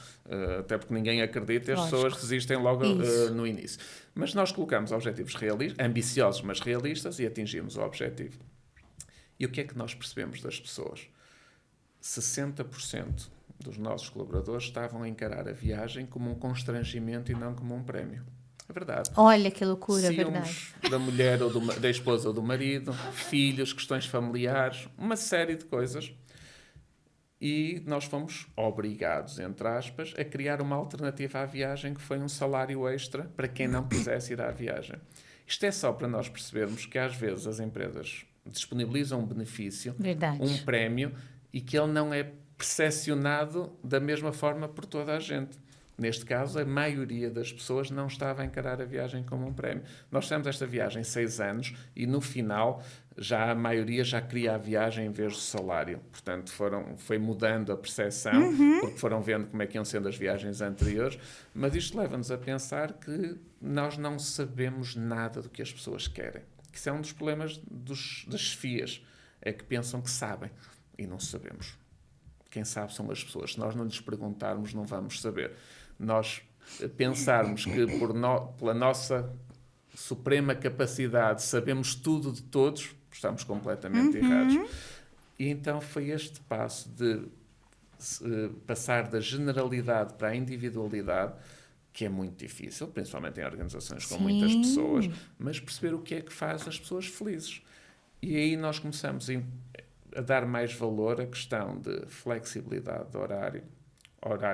Até porque ninguém acredita e as pessoas resistem logo no início. Mas nós colocamos objetivos ambiciosos, mas realistas, e atingimos o objetivo. E o que é que nós percebemos das pessoas? 60% dos nossos colaboradores estavam a encarar a viagem como um constrangimento e não como um prémio. É verdade. Olha que loucura, é verdade. Ciúmes da mulher, ou da esposa ou do marido, filhos, questões familiares, uma série de coisas. E nós fomos obrigados, entre aspas, a criar uma alternativa à viagem, que foi um salário extra para quem não quisesse ir à viagem. Isto é só para nós percebermos que às vezes as empresas disponibilizam um benefício, um prémio, e que ele não é percepcionado da mesma forma por toda a gente. Neste caso, a maioria das pessoas não estava a encarar a viagem como um prémio. Nós fizemos esta viagem 6 anos e, no final, já a maioria já queria a viagem em vez do salário. Portanto, foi mudando a percepção, porque foram vendo como é que iam sendo as viagens anteriores. Mas isto leva-nos a pensar que nós não sabemos nada do que as pessoas querem. Isso é um dos problemas das chefias, é que pensam que sabem e não sabemos. Quem sabe são as pessoas. Se nós não lhes perguntarmos, não vamos saber. Nós pensarmos que pela nossa suprema capacidade sabemos tudo de todos, estamos completamente errados. E então foi este passo de passar da generalidade para a individualidade que é muito difícil, principalmente em organizações com muitas pessoas, mas perceber o que é que faz as pessoas felizes. E aí nós começamos a dar mais valor à questão de flexibilidade de horário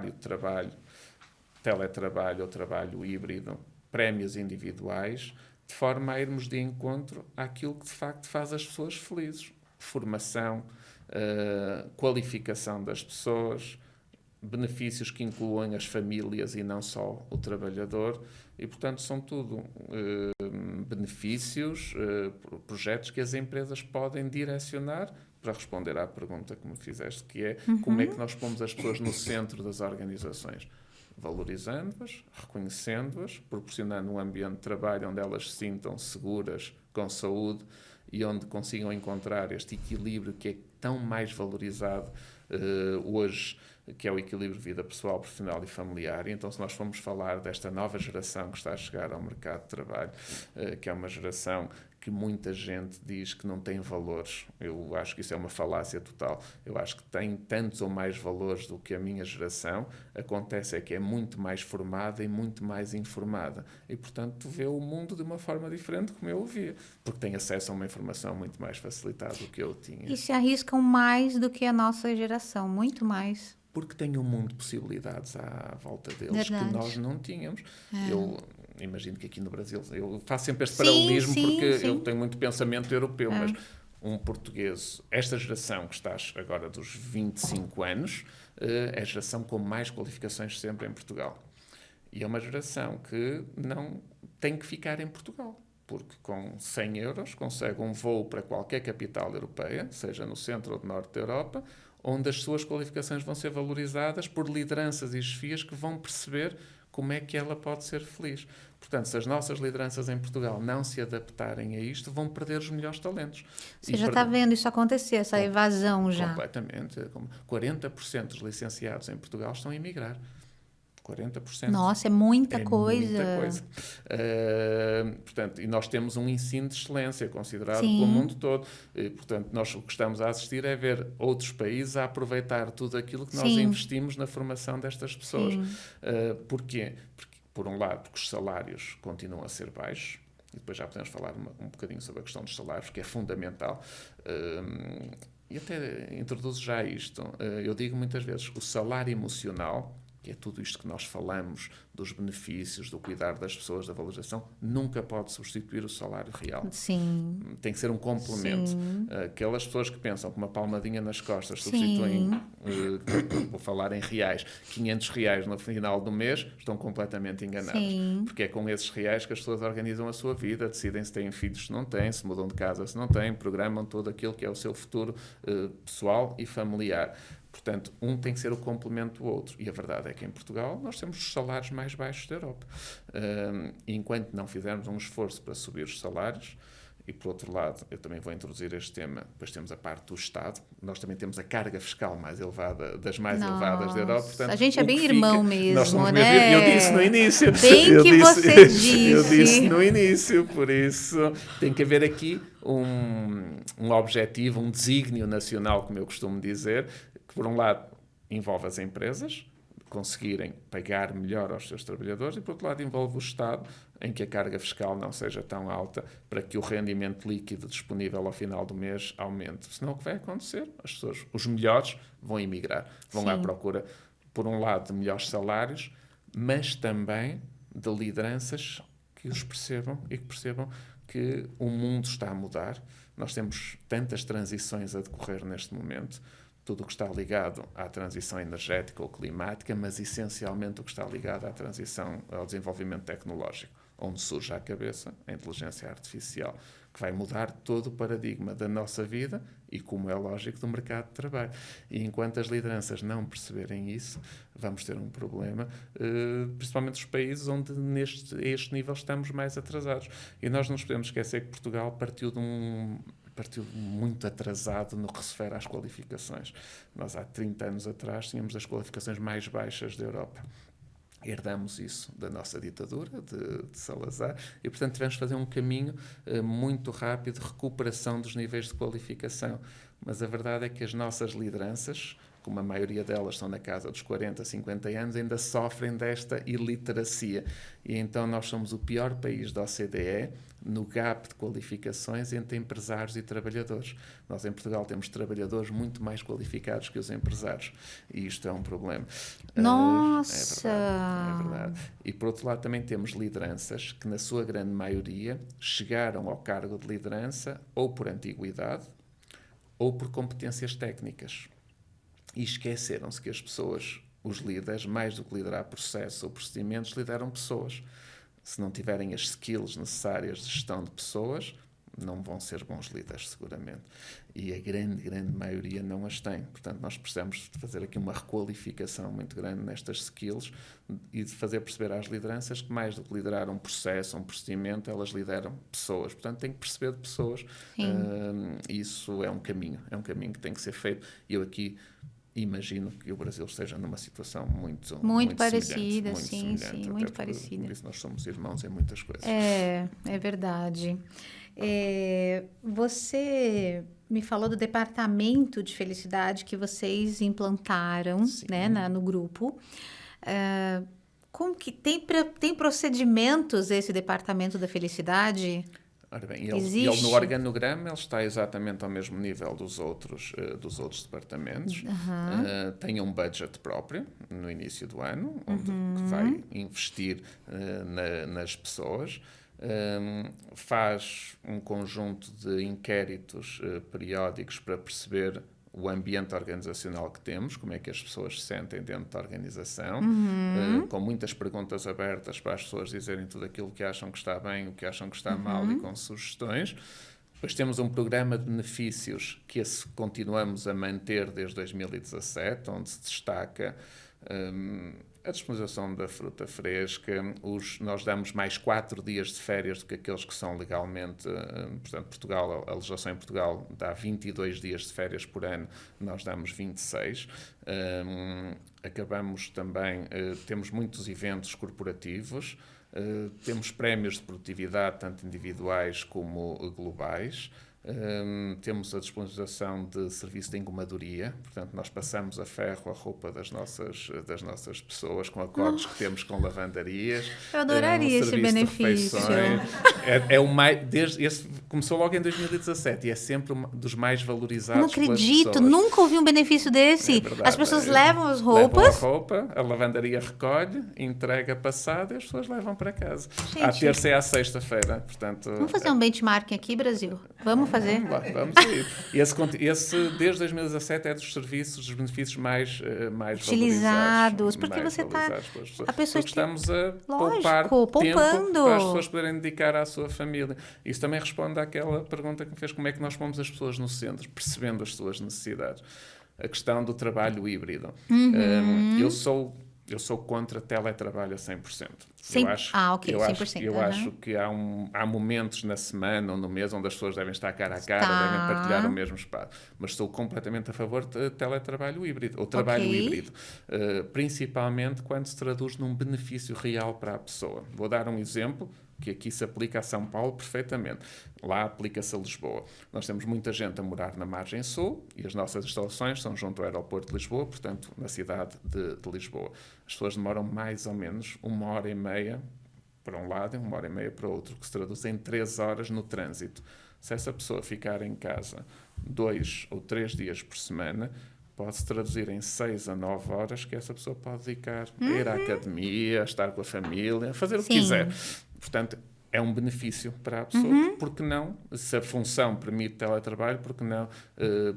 de trabalho, teletrabalho ou trabalho híbrido, prémios individuais, de forma a irmos de encontro àquilo que de facto faz as pessoas felizes. Formação, qualificação das pessoas, benefícios que incluem as famílias e não só o trabalhador, e portanto são tudo benefícios, projetos que as empresas podem direcionar para responder à pergunta que me fizeste, que é como é que nós pomos as pessoas no centro das organizações, valorizando-as, reconhecendo-as, proporcionando um ambiente de trabalho onde elas se sintam seguras, com saúde, e onde consigam encontrar este equilíbrio que é tão mais valorizado hoje, que é o equilíbrio de vida pessoal, profissional e familiar. E então, se nós formos falar desta nova geração que está a chegar ao mercado de trabalho, que é uma geração que muita gente diz que não tem valores, eu acho que isso é uma falácia total. Eu acho que tem tantos ou mais valores do que a minha geração. Acontece é que é muito mais formada e muito mais informada. E, portanto, vê o mundo de uma forma diferente como eu o via, porque tem acesso a uma informação muito mais facilitada do que eu tinha. E se arriscam mais do que a nossa geração, muito mais. Porque tem um mundo de possibilidades à volta deles. Verdade. Que nós não tínhamos. Eu imagino que aqui no Brasil, eu faço sempre este paralelismo porque eu tenho muito pensamento europeu, mas um português, esta geração que estás agora dos 25 anos, é a geração com mais qualificações sempre em Portugal. E é uma geração que não tem que ficar em Portugal, porque com 100 euros consegue um voo para qualquer capital europeia, seja no centro ou no norte da Europa, onde as suas qualificações vão ser valorizadas por lideranças e chefias que vão perceber como é que ela pode ser feliz. Portanto, se as nossas lideranças em Portugal não se adaptarem a isto, vão perder os melhores talentos. Você já está vendo isso acontecer, essa evasão já? Completamente. 40% dos licenciados em Portugal estão a emigrar. 40%. Nossa, é muita coisa. Muita coisa. Portanto, e nós temos um ensino de excelência considerado pelo mundo todo. E, portanto, nós o que estamos a assistir é ver outros países a aproveitar tudo aquilo que nós investimos na formação destas pessoas. Porquê? Porque, por um lado, porque os salários continuam a ser baixos, e depois já podemos falar um bocadinho sobre a questão dos salários, que é fundamental. E até introduzo já isto. Eu digo muitas vezes, o salário emocional, que é tudo isto que nós falamos, dos benefícios, do cuidar das pessoas, da valorização, nunca pode substituir o salário real. Sim. Tem que ser um complemento. Aquelas pessoas que pensam que uma palmadinha nas costas substituem, vou falar em reais, 500 reais no final do mês, estão completamente enganados. Porque é com esses reais que as pessoas organizam a sua vida, decidem se têm filhos, se não têm, se mudam de casa, se não têm, programam todo aquilo que é o seu futuro pessoal e familiar. Portanto, um tem que ser o complemento do outro. E a verdade é que em Portugal nós temos os salários mais baixos da Europa. E enquanto não fizermos um esforço para subir os salários, e por outro lado, eu também vou introduzir este tema, depois temos a parte do Estado, nós também temos a carga fiscal mais elevada, das mais elevadas da Europa. Portanto, a gente é bem irmão mesmo, nós somos né? Eu disse no início. Você disse. Eu disse no início, por isso tem que haver aqui um objetivo, um desígnio nacional, como eu costumo dizer, que por um lado envolve as empresas, conseguirem pagar melhor aos seus trabalhadores, e por outro lado envolve o Estado, em que a carga fiscal não seja tão alta para que o rendimento líquido disponível ao final do mês aumente. Senão o que vai acontecer? As pessoas, os melhores, vão emigrar, vão à procura, por um lado, de melhores salários, mas também de lideranças que os percebam e que percebam que o mundo está a mudar. Nós temos tantas transições a decorrer neste momento. tudo o que está ligado à transição energética ou climática, mas essencialmente o que está ligado à transição, ao desenvolvimento tecnológico, onde surge à cabeça a inteligência artificial, que vai mudar todo o paradigma da nossa vida e, como é lógico, do mercado de trabalho. E enquanto as lideranças não perceberem isso, vamos ter um problema, principalmente os países onde a este nível estamos mais atrasados. E nós não nos podemos esquecer que Portugal partiu muito atrasado no que se refere às qualificações. Nós, há 30 anos atrás, tínhamos as qualificações mais baixas da Europa. Herdamos isso da nossa ditadura, de Salazar, e, portanto, tivemos de fazer um caminho muito rápido de recuperação dos níveis de qualificação. Mas a verdade é que as nossas lideranças, como a maioria delas estão na casa dos 40, 50 anos, ainda sofrem desta iliteracia. E então nós somos o pior país da OCDE no gap de qualificações entre empresários e trabalhadores. Nós, em Portugal, temos trabalhadores muito mais qualificados que os empresários. E isto é um problema. Nossa! É verdade. E, por outro lado, também temos lideranças que, na sua grande maioria, chegaram ao cargo de liderança ou por antiguidade ou por competências técnicas. E esqueceram-se que as pessoas, os líderes, mais do que liderar processos ou procedimentos, lideram pessoas. Se não tiverem as skills necessárias de gestão de pessoas, não vão ser bons líderes, seguramente. E a grande maioria não as tem. Portanto, nós precisamos de fazer aqui uma requalificação muito grande nestas skills e de fazer perceber às lideranças que, mais do que liderar um processo, um procedimento, elas lideram pessoas. Portanto, têm que perceber de pessoas. Isso é um caminho que tem que ser feito. E eu aqui imagino que o Brasil esteja numa situação muito parecida, semelhante, muito parecida. Por isso nós somos irmãos em muitas coisas. É verdade. Você me falou do departamento de felicidade que vocês implantaram, né, no grupo. Como que tem procedimentos esse departamento da felicidade? Ora bem, ele no organograma ele está exatamente ao mesmo nível dos outros departamentos. Tem um budget próprio no início do ano, onde vai investir nas pessoas. Faz um conjunto de inquéritos periódicos para perceber o ambiente organizacional que temos, como é que as pessoas se sentem dentro da organização, com muitas perguntas abertas para as pessoas dizerem tudo aquilo que acham que está bem, o que acham que está mal e com sugestões. Depois temos um programa de benefícios que continuamos a manter desde 2017, onde se destaca a disponibilização da fruta fresca. Nós damos mais 4 dias de férias do que aqueles que são legalmente. Portanto, a legislação em Portugal dá 22 dias de férias por ano, nós damos 26. Acabamos também, temos muitos eventos corporativos, temos prémios de produtividade, tanto individuais como globais. Temos a disponibilização de serviço de engomadoria, portanto nós passamos a ferro a roupa das nossas pessoas com acordos que temos com lavandarias. Eu adoraria esse benefício. Começou logo em 2017 e é sempre um dos mais valorizados. Não acredito, nunca ouvi um benefício desse. As pessoas levam as roupas. Levam a roupa, a lavandaria recolhe, entrega passada e as pessoas levam para casa. À terça e à sexta-feira, portanto. Vamos fazer um benchmarking aqui, Brasil. Vamos fazer. Vamos aí. Esse, desde 2017, é dos benefícios mais utilizados, porque você está. A pessoa estamos a poupar tempo para as pessoas poderem dedicar à sua família. Isso também responde àquela pergunta que me fez: como é que nós pomos as pessoas no centro, percebendo as suas necessidades? A questão do trabalho híbrido. Eu sou contra teletrabalho a 100%. Eu 100%. Acho que há momentos na semana ou no mês onde as pessoas devem estar cara a cara, devem partilhar o mesmo espaço. Mas sou completamente a favor de teletrabalho híbrido, ou trabalho híbrido. Principalmente quando se traduz num benefício real para a pessoa. Vou dar um exemplo que aqui se aplica a São Paulo perfeitamente. Lá aplica-se a Lisboa. Nós temos muita gente a morar na margem sul e as nossas instalações são junto ao aeroporto de Lisboa, portanto, na cidade de Lisboa. As pessoas demoram mais ou menos 1h30 para um lado e 1h30 para o outro, que se traduz em 3 horas no trânsito. Se essa pessoa ficar em casa 2 ou 3 dias por semana, pode-se traduzir em 6 a 9 horas que essa pessoa pode dedicar a ir à academia, a estar com a família, a fazer o que quiser. Portanto, é um benefício para a pessoa. Porque não, se a função permite teletrabalho, porque não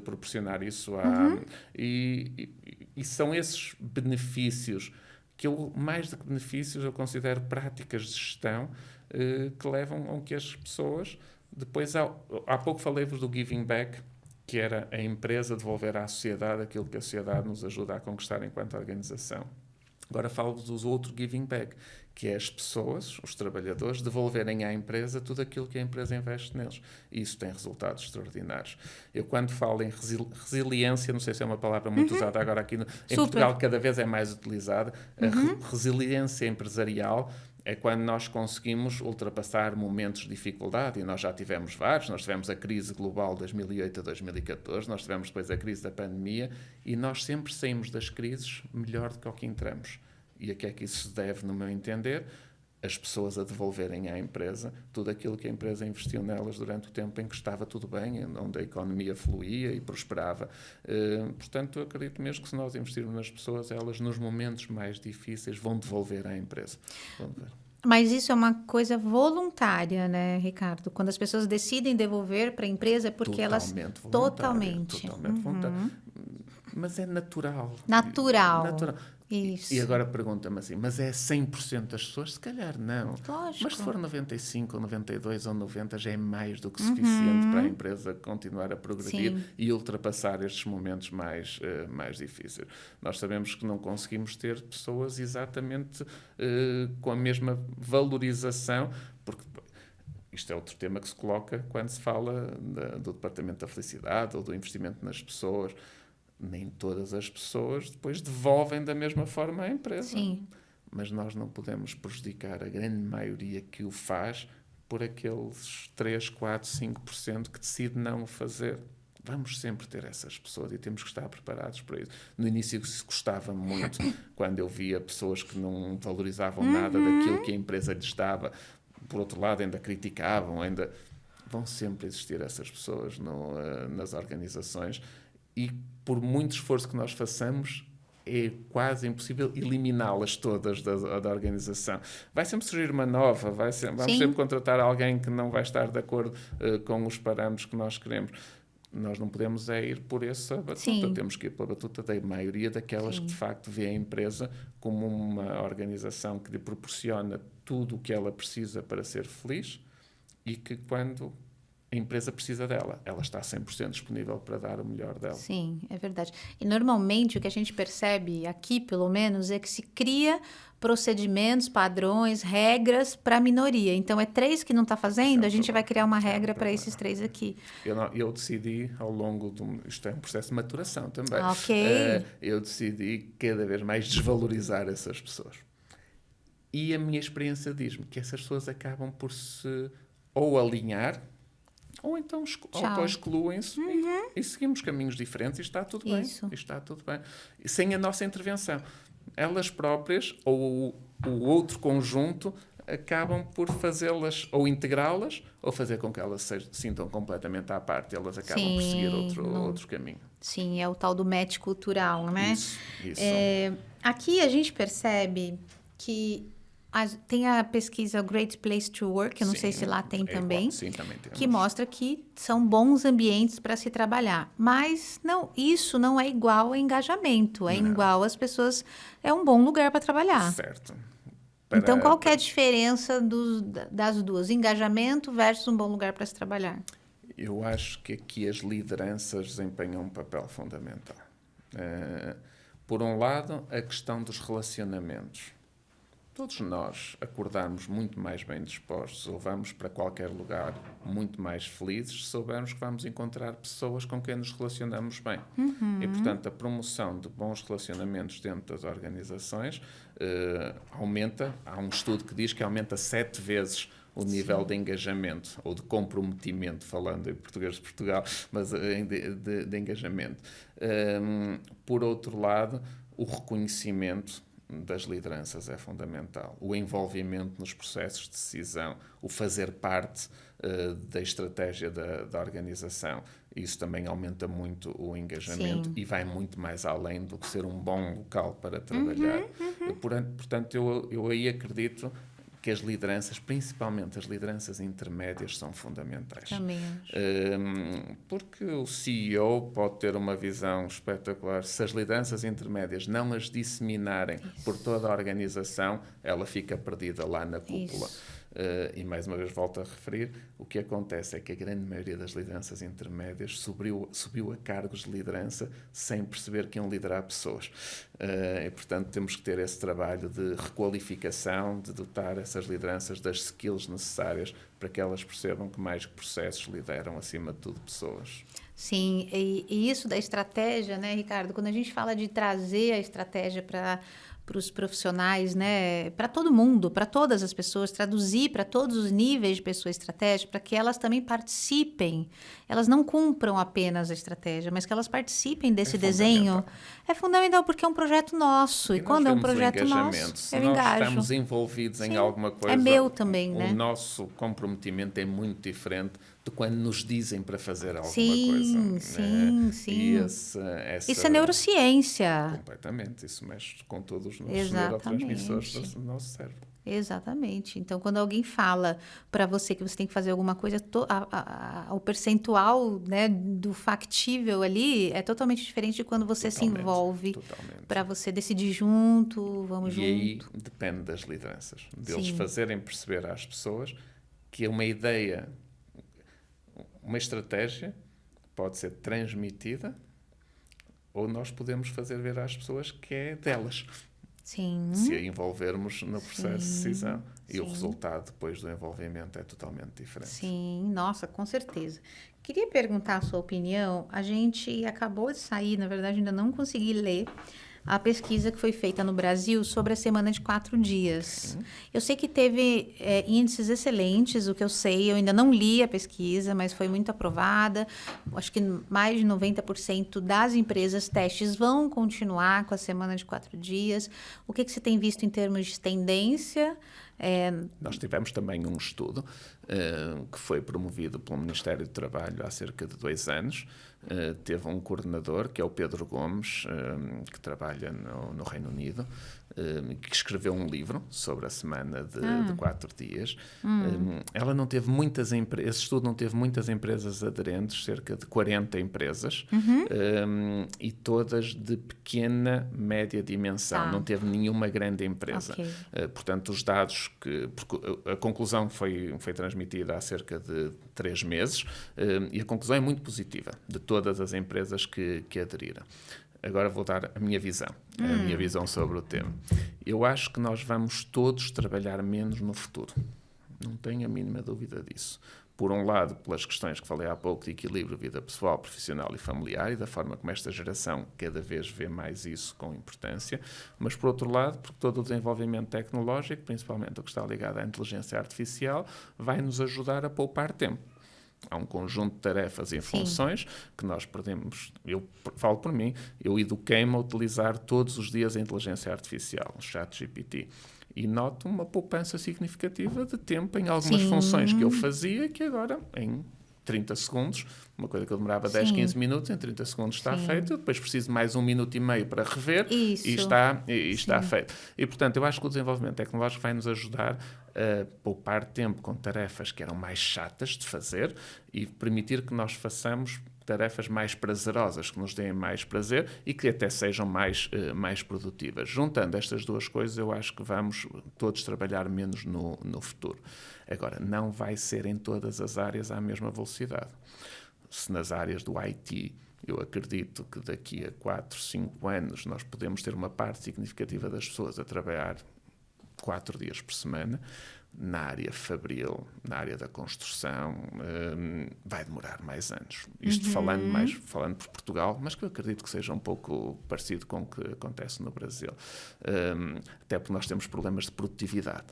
proporcionar isso e são esses benefícios que eu, mais do que benefícios, eu considero práticas de gestão que levam a que as pessoas depois, há pouco falei-vos do giving back, que era a empresa devolver à sociedade aquilo que a sociedade nos ajuda a conquistar enquanto organização. Agora falo-vos do outro giving back, que é as pessoas, os trabalhadores, devolverem à empresa tudo aquilo que a empresa investe neles. E isso tem resultados extraordinários. Eu, quando falo em resiliência, não sei se é uma palavra muito usada agora aqui, em Portugal cada vez é mais utilizada, a resiliência empresarial é quando nós conseguimos ultrapassar momentos de dificuldade, e nós já tivemos vários. Nós tivemos a crise global de 2008 a 2014, nós tivemos depois a crise da pandemia, e nós sempre saímos das crises melhor do que ao que entramos. E a que é que isso se deve, no meu entender? As pessoas a devolverem à empresa tudo aquilo que a empresa investiu nelas durante o tempo em que estava tudo bem, onde a economia fluía e prosperava. Portanto, eu acredito mesmo que se nós investirmos nas pessoas, elas nos momentos mais difíceis vão devolver à empresa. Mas isso é uma coisa voluntária, né, Ricardo? Quando as pessoas decidem devolver para a empresa, é porque elas... Totalmente voluntária. Mas é natural. Natural. Isso. E agora pergunta-me assim, mas é 100% das pessoas? Se calhar não. Lógico. Mas se for 95, ou 92 ou 90, já é mais do que suficiente para a empresa continuar a progredir e ultrapassar estes momentos mais difíceis. Nós sabemos que não conseguimos ter pessoas exatamente com a mesma valorização, porque isto é outro tema que se coloca quando se fala do Departamento da Felicidade ou do investimento nas pessoas. Nem todas as pessoas depois devolvem da mesma forma à empresa. Sim. Mas nós não podemos prejudicar a grande maioria que o faz por aqueles 3, 4, 5% que decide não o fazer. Vamos sempre ter essas pessoas e temos que estar preparados para isso. No início isso custava muito, quando eu via pessoas que não valorizavam nada daquilo que a empresa lhes dava. Por outro lado, ainda criticavam, vão sempre existir essas pessoas nas organizações. E por muito esforço que nós façamos, é quase impossível eliminá-las todas da organização. Vai sempre surgir uma nova, vamos sempre contratar alguém que não vai estar de acordo com os parâmetros que nós queremos. Nós não podemos ir por essa batuta, temos que ir pela batuta da maioria daquelas que de facto vê a empresa como uma organização que lhe proporciona tudo o que ela precisa para ser feliz e que quando a empresa precisa dela, ela está 100% disponível para dar o melhor dela. Sim, é verdade. E normalmente o que a gente percebe aqui, pelo menos, é que se cria procedimentos, padrões, regras para a minoria. Então, é 3 que não está fazendo, a gente vai criar uma regra para esses 3 aqui. Eu decidi, ao longo isto é um processo de maturação também, eu decidi cada vez mais desvalorizar essas pessoas. E a minha experiência diz-me que essas pessoas acabam por se ou alinhar, ou então excluem-se e seguimos caminhos diferentes e está tudo bem. Está tudo bem. Sem a nossa intervenção. Elas próprias ou o outro conjunto acabam por fazê-las ou integrá-las ou fazer com que elas se sintam completamente à parte. Elas acabam por seguir outro caminho. Sim, é o tal do match cultural, né? Isso. Aqui a gente percebe que tem a pesquisa Great Place to Work, eu não sei se lá tem também, também temos, que mostra que são bons ambientes para se trabalhar. Mas isso não é igual a engajamento, é igual às pessoas, é um bom lugar para trabalhar. Certo. Então, qual que é a diferença das duas? Engajamento versus um bom lugar para se trabalhar? Eu acho que aqui as lideranças desempenham um papel fundamental. Por um lado, a questão dos relacionamentos. Todos nós acordamos muito mais bem dispostos ou vamos para qualquer lugar muito mais felizes se soubermos que vamos encontrar pessoas com quem nos relacionamos bem. E, portanto, a promoção de bons relacionamentos dentro das organizações aumenta. Há um estudo que diz que aumenta 7 vezes o nível de engajamento ou de comprometimento, falando em português de Portugal, mas de engajamento. Por outro lado, o reconhecimento das lideranças é fundamental. O envolvimento nos processos de decisão, o fazer parte da estratégia da organização, isso também aumenta muito o engajamento e vai muito mais além do que ser um bom local para trabalhar. Portanto, eu aí acredito que as lideranças, principalmente as lideranças intermédias, são fundamentais. Também acho. Porque o CEO pode ter uma visão espetacular. Se as lideranças intermédias não as disseminarem por toda a organização, ela fica perdida lá na cúpula. E mais uma vez volto a referir, o que acontece é que a grande maioria das lideranças intermédias subiu a cargos de liderança sem perceber que iam liderar pessoas. E, portanto, temos que ter esse trabalho de requalificação, de dotar essas lideranças das skills necessárias para que elas percebam que mais que processos lideram, acima de tudo, pessoas. Sim, e isso da estratégia, né, Ricardo? Quando a gente fala de trazer a estratégia para os profissionais, né, para todo mundo, para todas as pessoas, traduzir para todos os níveis de pessoa estratégia, para que elas também participem. Elas não cumpram apenas a estratégia, mas que elas participem desse desenho. É fundamental porque é um projeto nosso. E quando é um projeto nosso, se eu nós engajo. estamos envolvidos em Sim, alguma coisa, é meu também, né? O nosso comprometimento é muito diferente de quando nos dizem para fazer alguma Sim, coisa. sim, sim. E Isso é neurociência. Completamente. Isso mexe com todos os nossos Exatamente. neurotransmissores do nosso cérebro. Exatamente. Então, quando alguém fala para você que você tem que fazer alguma coisa, o percentual, né, do factível ali é totalmente diferente de quando você se envolve para você decidir junto, vamos junto. E aí depende das lideranças, deles Sim. fazerem perceber às pessoas que uma ideia, uma estratégia pode ser transmitida ou nós podemos fazer ver às pessoas que é delas. Sim. Se a envolvermos no processo de decisão. E Sim. o resultado depois do envolvimento é totalmente diferente. Sim, nossa, com certeza. Queria perguntar a sua opinião. A gente acabou de sair, na verdade, ainda não consegui ler a pesquisa que foi feita no Brasil sobre a semana de 4 dias. Sim. Eu sei que teve índices excelentes, o que eu sei, eu ainda não li a pesquisa, mas foi muito aprovada. Acho que mais de 90% das empresas testes vão continuar com a semana de 4 dias. O que você tem visto em termos de tendência? Nós tivemos também um estudo que foi promovido pelo Ministério do Trabalho há cerca de 2 anos. Teve um coordenador, que é o Pedro Gomes, que trabalha no Reino Unido, que escreveu um livro sobre a semana de 4 dias. Ela não teve muitas empresas, esse estudo não teve muitas empresas aderentes, cerca de 40 empresas, e todas de pequena, média dimensão. Não teve nenhuma grande empresa. Okay. Portanto, os dados porque a conclusão foi transmitida há cerca de 3 meses, e a conclusão é muito positiva de todas as empresas que aderiram. Agora vou dar a minha visão sobre o tema. Eu acho que nós vamos todos trabalhar menos no futuro. Não tenho a mínima dúvida disso. Por um lado, pelas questões que falei há pouco de equilíbrio, vida pessoal, profissional e familiar, e da forma como esta geração cada vez vê mais isso com importância, mas por outro lado, porque todo o desenvolvimento tecnológico, principalmente o que está ligado à inteligência artificial, vai nos ajudar a poupar tempo. Há um conjunto de tarefas e funções que nós perdemos. Eu falo por mim, eu eduquei-me a utilizar todos os dias a inteligência artificial, o ChatGPT, e noto uma poupança significativa de tempo em algumas funções que eu fazia que agora, em 30 segundos, uma coisa que eu demorava 10, 15 minutos, em 30 segundos está feito. Eu depois preciso de mais 1 minuto e meio para rever e está feito. E, portanto, eu acho que o desenvolvimento tecnológico vai nos ajudar a poupar tempo com tarefas que eram mais chatas de fazer e permitir que nós façamos tarefas mais prazerosas, que nos deem mais prazer e que até sejam mais produtivas. Juntando estas duas coisas, eu acho que vamos todos trabalhar menos no futuro. Agora, não vai ser em todas as áreas à mesma velocidade. Se nas áreas do IT, eu acredito que daqui a 4, 5 anos nós podemos ter uma parte significativa das pessoas a trabalhar 4 dias por semana. Na área fabril, na área da construção, vai demorar mais anos. Isto falando por Portugal, mas que eu acredito que seja um pouco parecido com o que acontece no Brasil. Até porque nós temos problemas de produtividade.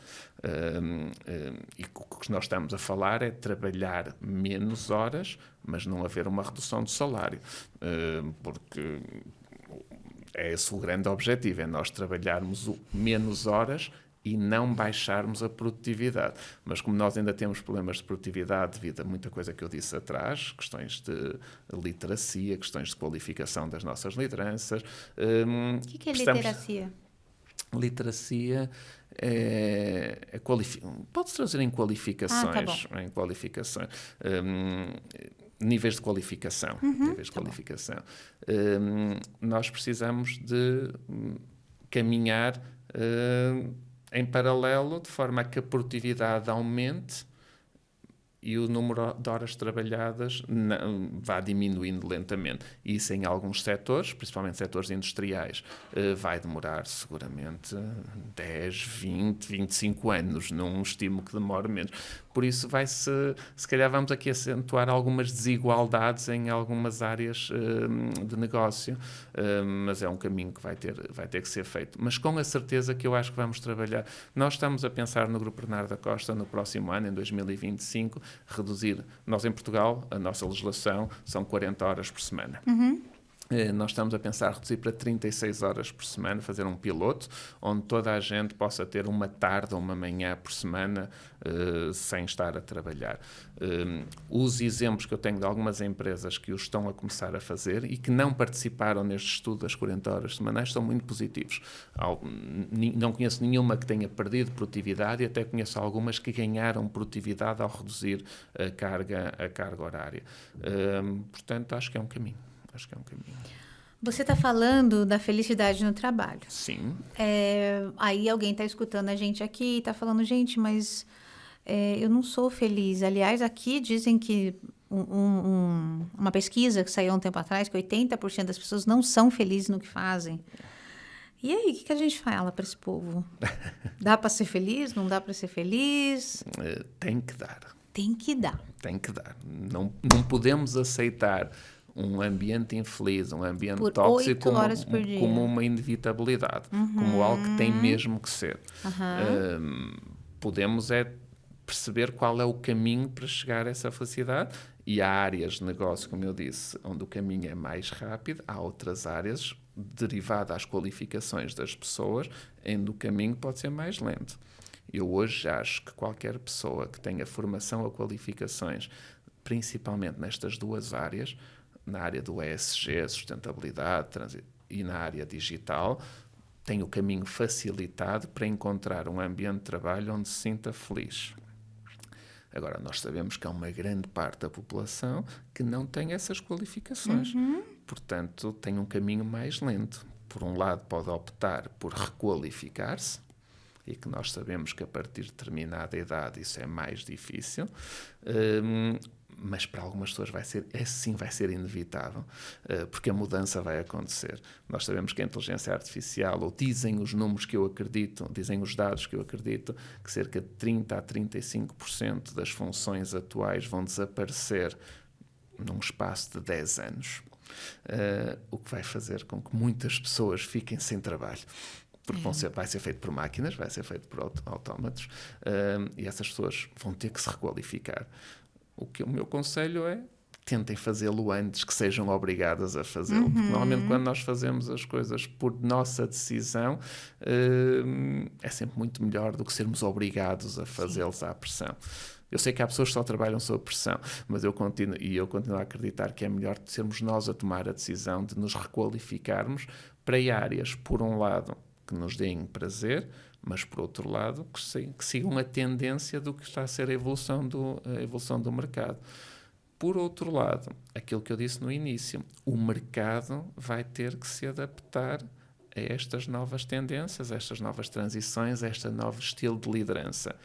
E o que nós estamos a falar é trabalhar menos horas, mas não haver uma redução do salário. Porque é esse o grande objetivo, é nós trabalharmos menos horas e não baixarmos a produtividade. Mas como nós ainda temos problemas de produtividade devido a muita coisa que eu disse atrás, questões de literacia, questões de qualificação das nossas lideranças... O que é literacia? Literacia pode-se trazer em qualificações, tá bom. em qualificações, níveis de qualificação. Níveis de qualificação. Nós precisamos de caminhar em paralelo, de forma a que a produtividade aumente e o número de horas trabalhadas vá diminuindo lentamente. E isso em alguns setores, principalmente setores industriais, vai demorar seguramente 10, 20, 25 anos. Não estimo que demore menos. Por isso se calhar vamos aqui acentuar algumas desigualdades em algumas áreas de negócio, mas é um caminho que vai ter que ser feito. Mas com a certeza que eu acho que vamos trabalhar. Nós estamos a pensar no Grupo Bernardo da Costa no próximo ano, em 2025, reduzir. Nós em Portugal, a nossa legislação são 40 horas por semana. Nós estamos a pensar reduzir para 36 horas por semana, fazer um piloto, onde toda a gente possa ter uma tarde ou uma manhã por semana sem estar a trabalhar. Os exemplos que eu tenho de algumas empresas que o estão a começar a fazer e que não participaram neste estudo das 40 horas semanais são muito positivos. Não conheço nenhuma que tenha perdido produtividade e até conheço algumas que ganharam produtividade ao reduzir a carga horária. Portanto, acho que é um caminho. Você está falando da felicidade no trabalho. Sim. Aí alguém está escutando a gente aqui e está falando, gente, mas eu não sou feliz. Aliás, aqui dizem que uma pesquisa que saiu há um tempo atrás, que 80% das pessoas não são felizes no que fazem. E aí, o que a gente fala para esse povo? Dá para ser feliz? Não dá para ser feliz? Tem que dar. Tem que dar. Tem que dar. Não podemos aceitar um ambiente infeliz, um ambiente por tóxico como uma inevitabilidade, como algo que tem mesmo que ser. Podemos perceber qual é o caminho para chegar a essa felicidade e há áreas de negócio, como eu disse, onde o caminho é mais rápido, há outras áreas derivadas às qualificações das pessoas, onde o caminho pode ser mais lento. Eu hoje acho que qualquer pessoa que tenha formação ou qualificações, principalmente nestas duas áreas, na área do ESG, sustentabilidade, e na área digital, tem o caminho facilitado para encontrar um ambiente de trabalho onde se sinta feliz. Agora, nós sabemos que há uma grande parte da população que não tem essas qualificações. Portanto, tem um caminho mais lento. Por um lado, pode optar por requalificar-se, e que nós sabemos que a partir de determinada idade isso é mais difícil, mas para algumas pessoas vai ser inevitável, porque a mudança vai acontecer. Nós sabemos que a inteligência artificial, ou dizem os números que eu acredito, dizem os dados que eu acredito, que cerca de 30% a 35% das funções atuais vão desaparecer num espaço de 10 anos. O que vai fazer com que muitas pessoas fiquem sem trabalho. Porque vai ser feito por máquinas, vai ser feito por autómatos, e essas pessoas vão ter que se requalificar. O meu conselho é tentem fazê-lo antes que sejam obrigadas a fazê-lo. Porque normalmente quando nós fazemos as coisas por nossa decisão, é sempre muito melhor do que sermos obrigados a fazê-los à pressão. Eu sei que há pessoas que só trabalham sob pressão, mas eu continuo a acreditar que é melhor sermos nós a tomar a decisão de nos requalificarmos para áreas, por um lado, que nos deem prazer, mas, por outro lado, que sigam a tendência do que está a ser a evolução do mercado. Por outro lado, aquilo que eu disse no início, o mercado vai ter que se adaptar a estas novas tendências, a estas novas transições, a este novo estilo de liderança.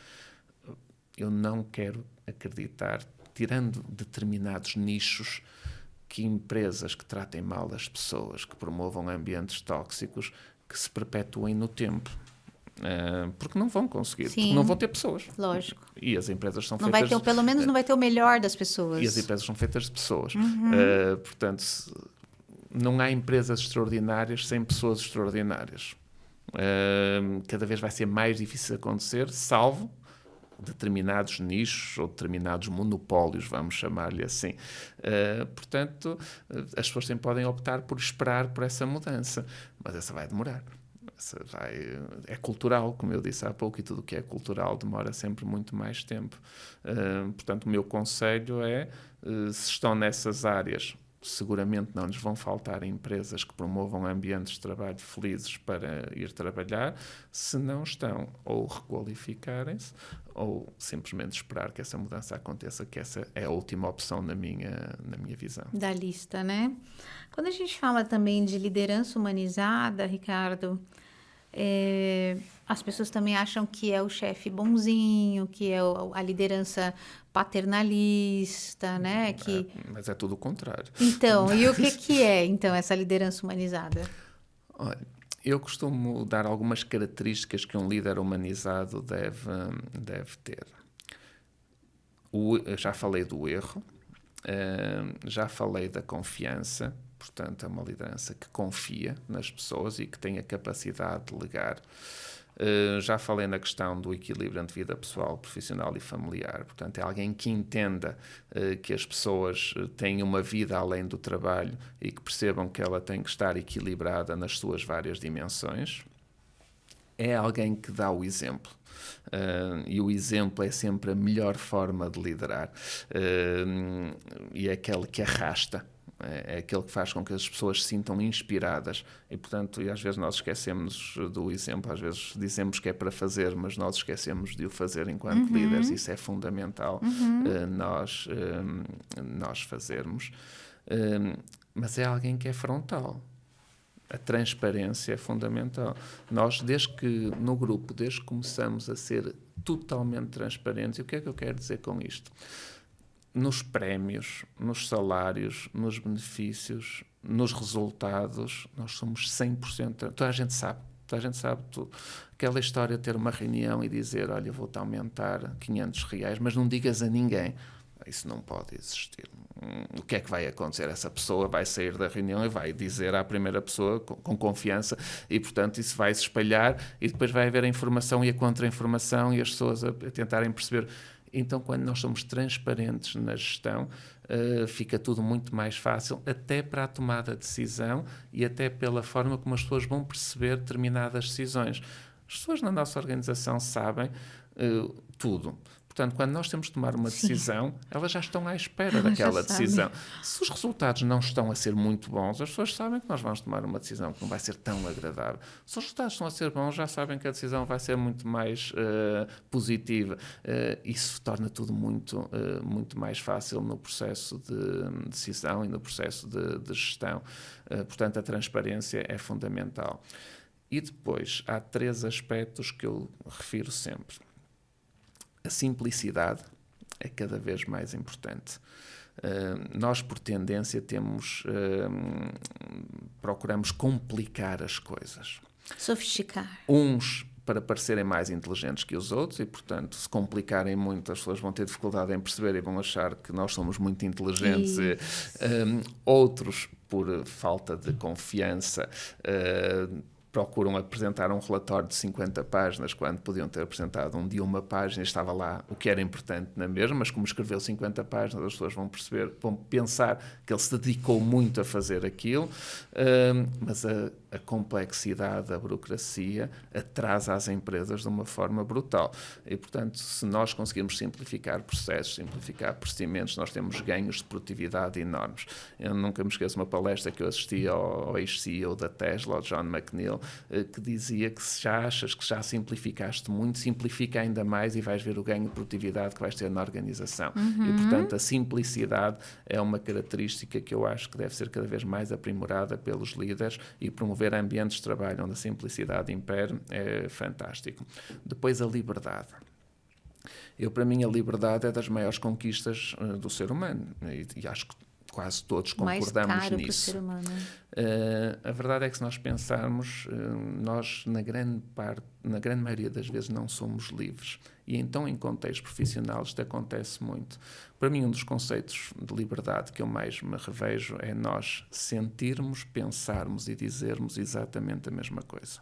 Eu não quero acreditar, tirando determinados nichos, que empresas que tratem mal as pessoas, que promovam ambientes tóxicos, que se perpetuem no tempo. Porque não vão conseguir, porque não vão ter pessoas. Lógico. E as empresas são feitas... pelo menos não vai ter o melhor das pessoas. E as empresas são feitas de pessoas. Portanto, não há empresas extraordinárias sem pessoas extraordinárias. Cada vez vai ser mais difícil acontecer, salvo determinados nichos ou determinados monopólios, vamos chamar-lhe assim. Portanto, as pessoas sempre podem optar por esperar por essa mudança, mas essa vai demorar. É cultural, como eu disse há pouco, e tudo o que é cultural demora sempre muito mais tempo. Portanto, o meu conselho é, se estão nessas áreas, Seguramente não lhes vão faltar empresas que promovam ambientes de trabalho felizes para ir trabalhar, se não estão ou requalificarem-se ou simplesmente esperar que essa mudança aconteça, que essa é a última opção na minha visão. Da lista, né? Quando a gente fala também de liderança humanizada, Ricardo, as pessoas também acham que é o chefe bonzinho, que é a liderança paternalista, né? Mas é tudo o contrário. Então, e o que é, então, essa liderança humanizada? Olha, eu costumo dar algumas características que um líder humanizado deve ter. Eu já falei do erro, já falei da confiança, portanto é uma liderança que confia nas pessoas e que tem a capacidade de delegar. Já falei na questão do equilíbrio entre vida pessoal, profissional e familiar. Portanto, é alguém que entenda que as pessoas têm uma vida além do trabalho e que percebam que ela tem que estar equilibrada nas suas várias dimensões. É alguém que dá o exemplo. E o exemplo é sempre a melhor forma de liderar. E é aquele que arrasta. É aquele que faz com que as pessoas se sintam inspiradas e, portanto, às vezes nós esquecemos do exemplo, às vezes dizemos que é para fazer, mas nós esquecemos de o fazer enquanto líderes. Isso é fundamental nós fazermos. Mas é alguém que é frontal. A transparência é fundamental. Nós, desde que começamos a ser totalmente transparentes, e o que é que eu quero dizer com isto? Nos prémios, nos salários, nos benefícios, nos resultados, nós somos 100%. Toda a gente sabe tudo. Aquela história de ter uma reunião e dizer, olha, vou-te aumentar R$500, mas não digas a ninguém. Isso não pode existir. O que é que vai acontecer? Essa pessoa vai sair da reunião e vai dizer à primeira pessoa com confiança e, portanto, isso vai se espalhar e depois vai haver a informação e a contra-informação e as pessoas a tentarem perceber. Então, quando nós somos transparentes na gestão, fica tudo muito mais fácil, até para a tomada de decisão e até pela forma como as pessoas vão perceber determinadas decisões. As pessoas na nossa organização sabem tudo. Portanto, quando nós temos de tomar uma decisão, elas já estão à espera daquela decisão. Se os resultados não estão a ser muito bons, as pessoas sabem que nós vamos tomar uma decisão que não vai ser tão agradável. Se os resultados estão a ser bons, já sabem que a decisão vai ser muito mais positiva. Isso torna tudo muito mais fácil no processo de decisão e no processo de gestão. Portanto, a transparência é fundamental. E depois, há 3 aspectos que eu refiro sempre. A simplicidade é cada vez mais importante. Nós, por tendência, procuramos complicar as coisas. Sofisticar. Uns para parecerem mais inteligentes que os outros e, portanto, se complicarem muito, as pessoas vão ter dificuldade em perceber e vão achar que nós somos muito inteligentes. Outros, por falta de confiança, procuram apresentar um relatório de 50 páginas quando podiam ter apresentado um de 1 página e estava lá o que era importante na mesma, mas como escreveu 50 páginas, as pessoas vão pensar que ele se dedicou muito a fazer aquilo, mas a complexidade, a burocracia atrasa as empresas de uma forma brutal. E, portanto, se nós conseguirmos simplificar processos, simplificar procedimentos, nós temos ganhos de produtividade enormes. Eu nunca me esqueço uma palestra que eu assisti ao ex-CEO da Tesla, ao John McNeil, que dizia que se já achas que já simplificaste muito, simplifica ainda mais e vais ver o ganho de produtividade que vais ter na organização. E, portanto, a simplicidade é uma característica que eu acho que deve ser cada vez mais aprimorada pelos líderes e promover ambientes de trabalho onde a simplicidade impere é fantástico. Depois, a liberdade. Para mim, a liberdade é das maiores conquistas do ser humano e acho que quase todos concordamos mais caro nisso. Para o ser humano. A verdade é que se nós pensarmos, nós na grande maioria das vezes não somos livres. E então em contexto profissional isto acontece muito. Para mim um dos conceitos de liberdade que eu mais me revejo é nós sentirmos, pensarmos e dizermos exatamente a mesma coisa.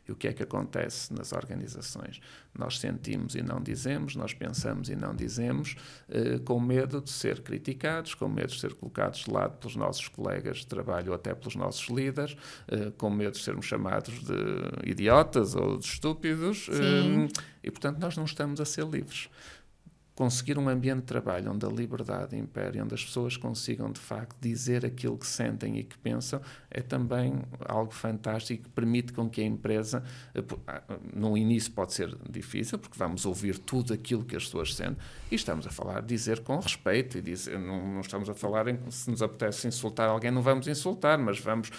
E o que é que acontece nas organizações? Nós sentimos e não dizemos, nós pensamos e não dizemos, com medo de ser criticados, com medo de ser colocados de lado pelos nossos colegas de trabalho ou até pelos nossos líderes, com medo de sermos chamados de idiotas ou de estúpidos, e portanto nós não estamos a ser livres. conseguir um ambiente de trabalho onde a liberdade impere, onde as pessoas consigam, de facto, dizer aquilo que sentem e que pensam, é também algo fantástico que permite com que a empresa, no início pode ser difícil, porque vamos ouvir tudo aquilo que as pessoas sentem, e estamos a falar, dizer com respeito, e dizer, não estamos a falar se nos apetece insultar alguém, não vamos insultar, mas vamos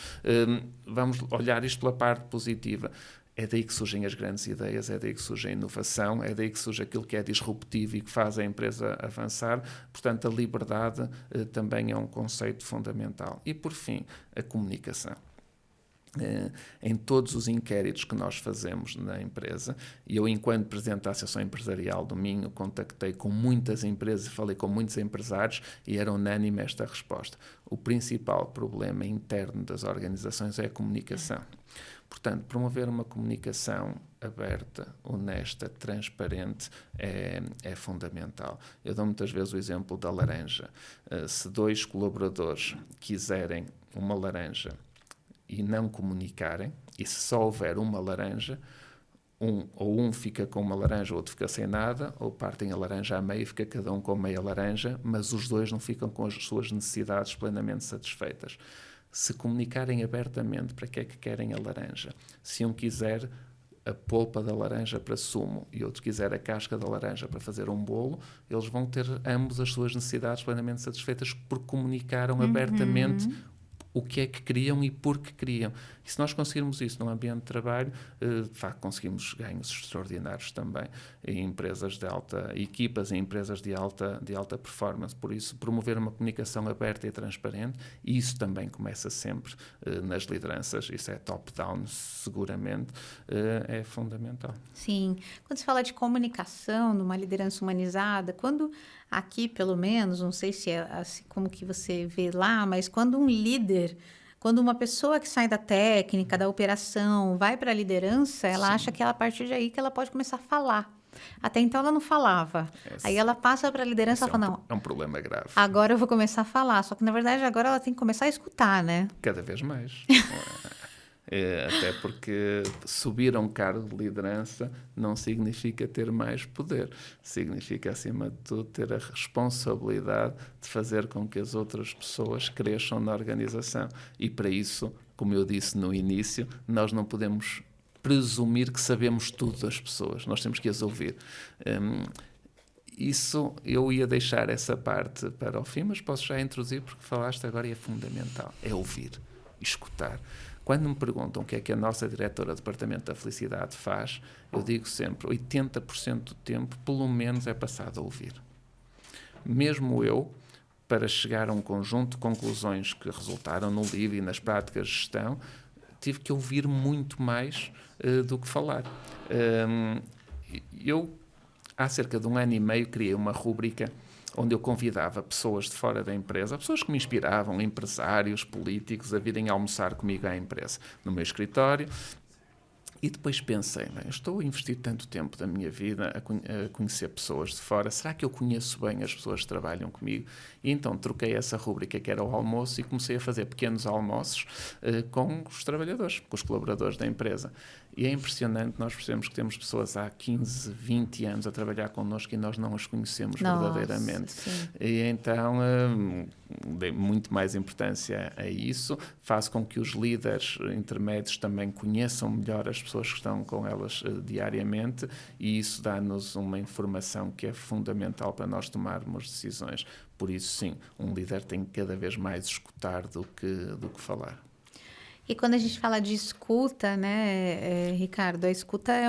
olhar isto pela parte positiva. É daí que surgem as grandes ideias, é daí que surge a inovação, é daí que surge aquilo que é disruptivo e que faz a empresa avançar. Portanto, a liberdade também é um conceito fundamental. E, por fim, a comunicação. Em todos os inquéritos que nós fazemos na empresa, e eu, enquanto presidente da Associação Empresarial do Minho, contactei com muitas empresas, falei com muitos empresários e era unânime esta resposta. O principal problema interno das organizações é a comunicação. Portanto, promover uma comunicação aberta, honesta, transparente é fundamental. Eu dou muitas vezes o exemplo da laranja. Se 2 colaboradores quiserem uma laranja e não comunicarem, e se só houver uma laranja, um fica com uma laranja, o outro fica sem nada, ou partem a laranja a meio e fica cada um com meia laranja, mas os 2 não ficam com as suas necessidades plenamente satisfeitas. Se comunicarem abertamente para que é que querem a laranja, se um quiser a polpa da laranja para sumo e outro quiser a casca da laranja para fazer um bolo, eles vão ter ambos as suas necessidades plenamente satisfeitas porque comunicaram abertamente o que é que queriam e por que queriam. E se nós conseguirmos isso num ambiente de trabalho, de facto conseguimos ganhos extraordinários também em empresas de alta, equipas em empresas de alta performance. Por isso, promover uma comunicação aberta e transparente, e isso também começa sempre nas lideranças, isso é top-down seguramente, é fundamental. Sim, quando se fala de comunicação, numa liderança humanizada, quando aqui, pelo menos, não sei se é assim como que você vê lá, mas quando um líder, quando uma pessoa que sai da técnica, da operação, vai para a liderança, ela acha que a partir de aí que ela pode começar a falar. Até então ela não falava. Aí ela passa para a liderança e fala, não, é um problema grave. Agora eu vou começar a falar. Só que, na verdade, agora ela tem que começar a escutar, né? Cada vez mais. Até porque subir a um cargo de liderança não significa ter mais poder. Significa, acima de tudo, ter a responsabilidade de fazer com que as outras pessoas cresçam na organização. E para isso, como eu disse no início, nós não podemos presumir que sabemos tudo das pessoas. Nós temos que as ouvir. Isso, eu ia deixar essa parte para o fim, mas posso já introduzir porque falaste agora e é fundamental. É ouvir, escutar. Quando me perguntam o que é que a nossa diretora do Departamento da Felicidade faz, eu digo sempre, 80% do tempo, pelo menos, é passado a ouvir. Mesmo eu, para chegar a um conjunto de conclusões que resultaram no livro e nas práticas de gestão, tive que ouvir muito mais do que falar. Eu, há cerca de 1 ano e meio, criei uma rúbrica onde eu convidava pessoas de fora da empresa, pessoas que me inspiravam, empresários, políticos, a virem almoçar comigo à empresa, no meu escritório. E depois pensei, bem, eu estou a investir tanto tempo da minha vida a conhecer pessoas de fora, será que eu conheço bem as pessoas que trabalham comigo? E então troquei essa rúbrica que era o almoço e comecei a fazer pequenos almoços com os trabalhadores, com os colaboradores da empresa. E é impressionante, nós percebemos que temos pessoas há 15, 20 anos a trabalhar connosco e nós não as conhecemos verdadeiramente. Sim. E então dei muito mais importância a isso, faz com que os líderes intermédios também conheçam melhor as pessoas que estão com elas diariamente, e isso dá-nos uma informação que é fundamental para nós tomarmos decisões. Por isso, sim, um líder tem que cada vez mais escutar do que falar. E quando a gente fala de escuta, né, Ricardo, a escuta é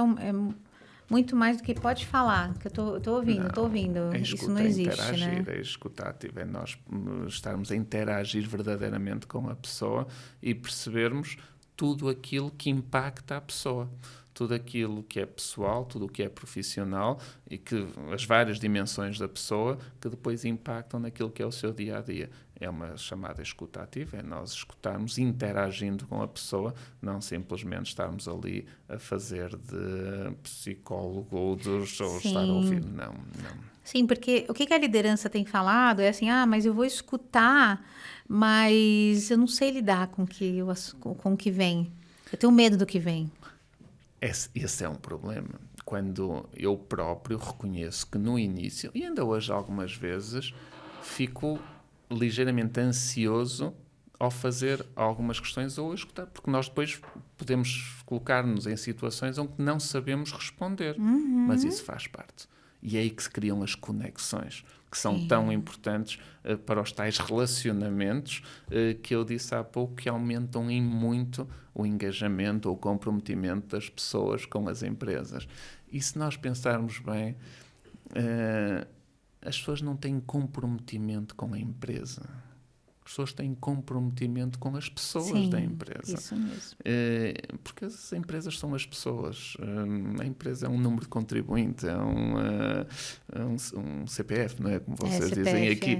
muito mais do que pode falar, que eu tô ouvindo. Isso não existe, interagir, né? É escutativo, é nós estarmos a interagir verdadeiramente com a pessoa e percebermos tudo aquilo que impacta a pessoa. Tudo aquilo que é pessoal, tudo o que é profissional e que as várias dimensões da pessoa que depois impactam naquilo que é o seu dia-a-dia. É uma chamada escuta ativa, é nós escutarmos interagindo com a pessoa, não simplesmente estarmos ali a fazer de psicólogo ou estar a ouvir. Não. Sim, porque o que a liderança tem falado é assim, mas eu vou escutar, mas eu não sei lidar com o que vem. Eu tenho medo do que vem. Esse é um problema. quando eu próprio reconheço que no início, e ainda hoje algumas vezes, fico ligeiramente ansioso ao fazer algumas questões ou a escutar, porque nós depois podemos colocar-nos em situações onde não sabemos responder, mas isso faz parte. E é aí que se criam as conexões, que são tão importantes para os tais relacionamentos que eu disse há pouco, que aumentam em muito o engajamento ou o comprometimento das pessoas com as empresas. E se nós pensarmos bem, as pessoas não têm comprometimento com a empresa. As pessoas têm comprometimento com as pessoas da empresa. Isso mesmo. Porque as empresas são as pessoas. A empresa é um número de contribuinte, é um CPF, não é? Como vocês dizem aqui.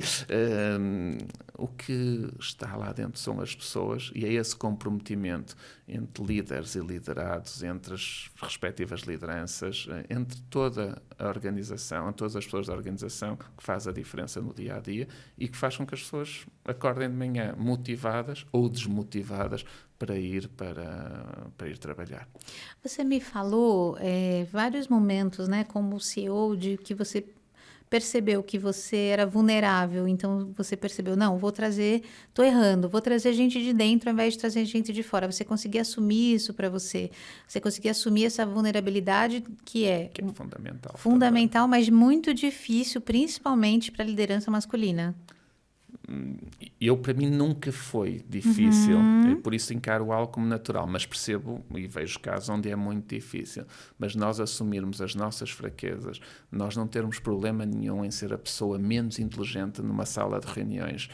O que está lá dentro são as pessoas, e é esse comprometimento entre líderes e liderados, entre as respectivas lideranças, entre toda a organização, todas as pessoas da organização, que faz a diferença no dia-a-dia e que faz com que as pessoas acordem de manhã motivadas ou desmotivadas para ir trabalhar. Você me falou vários momentos, né, como CEO, de que você percebeu que você era vulnerável, então você percebeu, não, vou trazer gente de dentro ao invés de trazer gente de fora. Você conseguia assumir isso para você, conseguia assumir essa vulnerabilidade que é fundamental. Fundamental, mas muito difícil, principalmente para a liderança masculina. Para mim nunca foi difícil, por isso encaro algo como natural, mas percebo e vejo casos onde é muito difícil, mas nós assumirmos as nossas fraquezas, nós não termos problema nenhum em ser a pessoa menos inteligente numa sala de reuniões.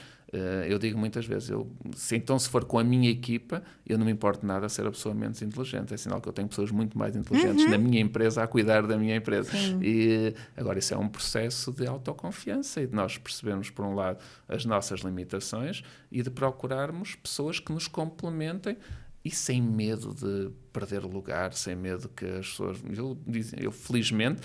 Eu digo muitas vezes, se for com a minha equipa, eu não me importo nada ser a pessoa menos inteligente. É sinal que eu tenho pessoas muito mais inteligentes na minha empresa a cuidar da minha empresa. E agora isso é um processo de autoconfiança e de nós percebermos, por um lado, as nossas limitações e de procurarmos pessoas que nos complementem e sem medo de perder lugar, sem medo que as pessoas... Eu felizmente,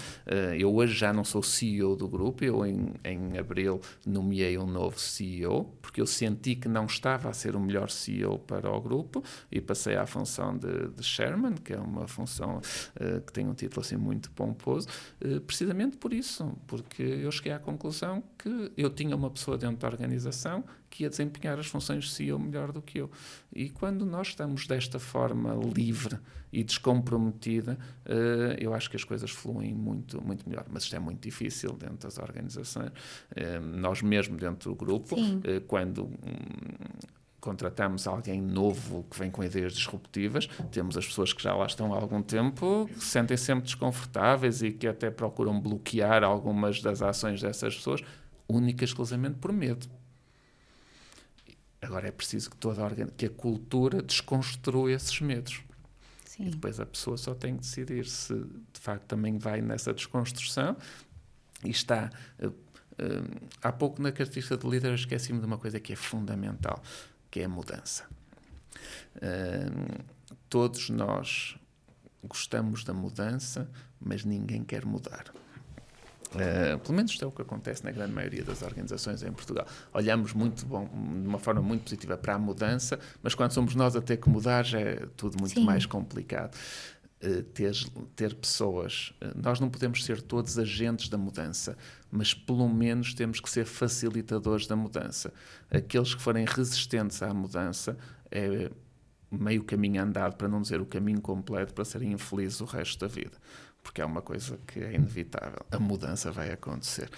eu hoje já não sou CEO do grupo, eu em abril nomeei um novo CEO, porque eu senti que não estava a ser o melhor CEO para o grupo e passei à função de chairman, que é uma função que tem um título assim muito pomposo, precisamente por isso, porque eu cheguei à conclusão que eu tinha uma pessoa dentro da organização que ia desempenhar as funções de CEO melhor do que eu. E quando nós estamos desta forma livre e descomprometida, eu acho que as coisas fluem muito, muito melhor. Mas isto é muito difícil dentro das organizações. Nós mesmo dentro do grupo, quando contratamos alguém novo que vem com ideias disruptivas, temos as pessoas que já lá estão há algum tempo, que se sentem sempre desconfortáveis e que até procuram bloquear algumas das ações dessas pessoas, única e exclusivamente por medo. Agora é preciso que a cultura desconstrua esses medos. Sim. E depois a pessoa só tem que decidir se de facto também vai nessa desconstrução e está... há pouco na característica de líder eu esqueci-me de uma coisa que é fundamental, que é a mudança. Todos nós gostamos da mudança, mas ninguém quer mudar. Pelo menos isto é o que acontece na grande maioria das organizações em Portugal. Olhamos de uma forma muito positiva para a mudança, mas quando somos nós a ter que mudar já é tudo muito mais complicado. Ter pessoas, nós não podemos ser todos agentes da mudança, mas pelo menos temos que ser facilitadores da mudança. Aqueles que forem resistentes à mudança é meio caminho andado, para não dizer o caminho completo, para serem infelizes o resto da vida. Porque é uma coisa que é inevitável. A mudança vai acontecer.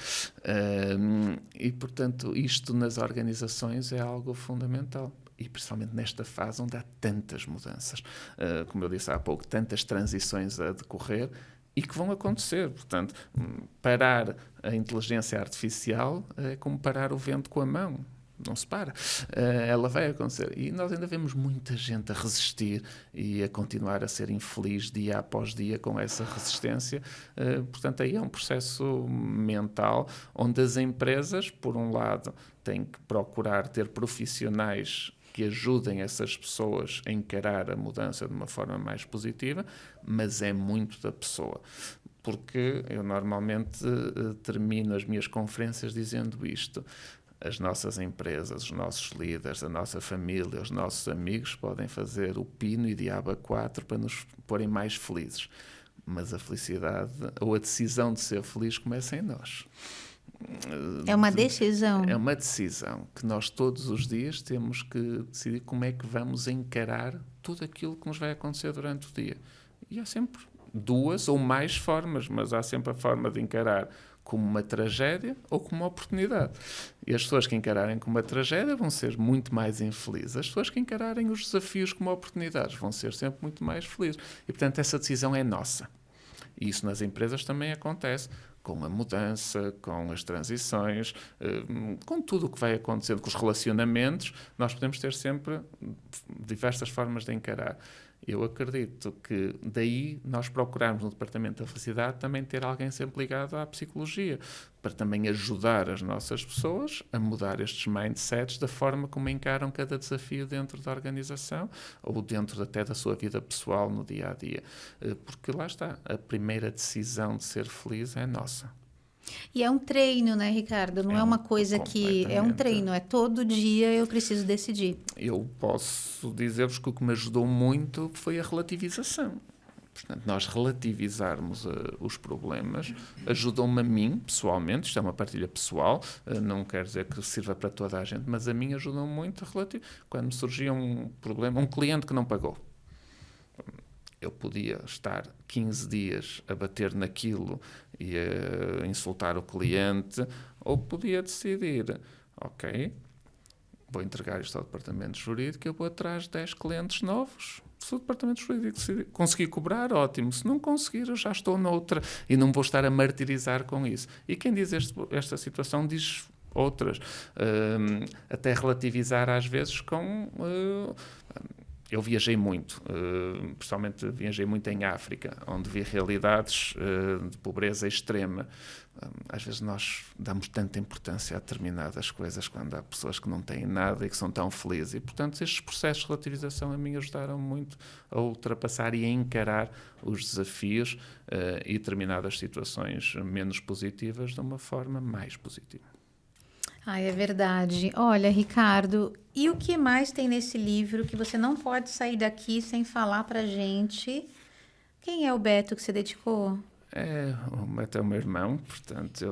E, portanto, isto nas organizações é algo fundamental. E principalmente nesta fase onde há tantas mudanças. Como eu disse há pouco, tantas transições a decorrer e que vão acontecer. Portanto, parar a inteligência artificial é como parar o vento com a mão. Não se para. Ela vai acontecer. E nós ainda vemos muita gente a resistir e a continuar a ser infeliz dia após dia com essa resistência. Portanto, aí é um processo mental onde as empresas, por um lado, têm que procurar ter profissionais que ajudem essas pessoas a encarar a mudança de uma forma mais positiva, mas é muito da pessoa. Porque eu normalmente termino as minhas conferências dizendo isto. As nossas empresas, os nossos líderes, a nossa família, os nossos amigos podem fazer o pino e diabo a 4 para nos porem mais felizes. mas a felicidade ou a decisão de ser feliz começa em nós. É uma decisão. É uma decisão que nós todos os dias temos que decidir como é que vamos encarar tudo aquilo que nos vai acontecer durante o dia. E há sempre duas ou mais formas, mas há sempre a forma de encarar como uma tragédia ou como uma oportunidade. E as pessoas que encararem como uma tragédia vão ser muito mais infelizes. As pessoas que encararem os desafios como oportunidades vão ser sempre muito mais felizes. E, portanto, essa decisão é nossa. E isso nas empresas também acontece, com a mudança, com as transições, com tudo o que vai acontecendo, com os relacionamentos, nós podemos ter sempre diversas formas de encarar. Eu acredito que daí nós procurarmos no Departamento da Felicidade também ter alguém sempre ligado à psicologia, para também ajudar as nossas pessoas a mudar estes mindsets da forma como encaram cada desafio dentro da organização ou dentro até da sua vida pessoal no dia-a-dia. Porque lá está, a primeira decisão de ser feliz é nossa. E é um treino, né, Ricardo? Não é uma coisa que... É um treino, é todo dia eu preciso decidir. Eu posso dizer-vos que o que me ajudou muito foi a relativização. Portanto, nós relativizarmos os problemas ajudou-me a mim, pessoalmente, isto é uma partilha pessoal, não quer dizer que sirva para toda a gente, mas a mim ajudou-me muito a relativizar. Quando me surgia um problema, um cliente que não pagou, eu podia estar 15 dias a bater naquilo e a insultar o cliente, ou podia decidir, ok, vou entregar isto ao departamento jurídico, eu vou atrás de 10 clientes novos. Se o departamento jurídico conseguir cobrar, ótimo. Se não conseguir, eu já estou noutra e não vou estar a martirizar com isso. E quem diz esta situação diz outras. Até relativizar às vezes com... Eu viajei muito, principalmente viajei muito em África, onde vi realidades de pobreza extrema. Às vezes nós damos tanta importância a determinadas coisas quando há pessoas que não têm nada e que são tão felizes. E, portanto, estes processos de relativização a mim ajudaram muito a ultrapassar e a encarar os desafios e determinadas situações menos positivas de uma forma mais positiva. Ai, é verdade. Olha, Ricardo, e o que mais tem nesse livro que você não pode sair daqui sem falar pra gente? Quem é o Beto que você dedicou? O Beto é o meu irmão, portanto,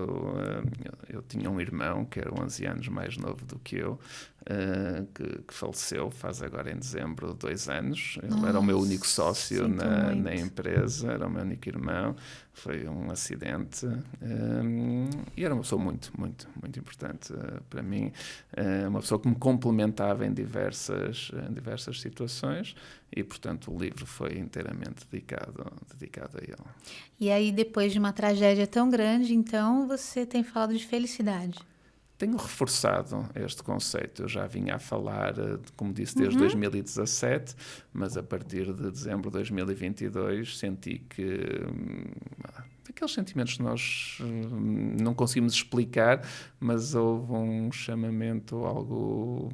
eu tinha um irmão que era 11 anos mais novo do que eu, que faleceu faz agora em dezembro 2 anos. Ele era o meu único sócio na empresa, era o meu único irmão. Foi um acidente e era uma pessoa muito, muito, muito importante para mim. Uma pessoa que me complementava em diversas situações e, portanto, o livro foi inteiramente dedicado a ele. E aí, depois de uma tragédia tão grande, então, você tem falado de felicidade. Tenho reforçado este conceito. Eu já vinha a falar, como disse, desde 2017, mas a partir de dezembro de 2022 senti que aqueles sentimentos que nós não conseguimos explicar, mas houve um chamamento algo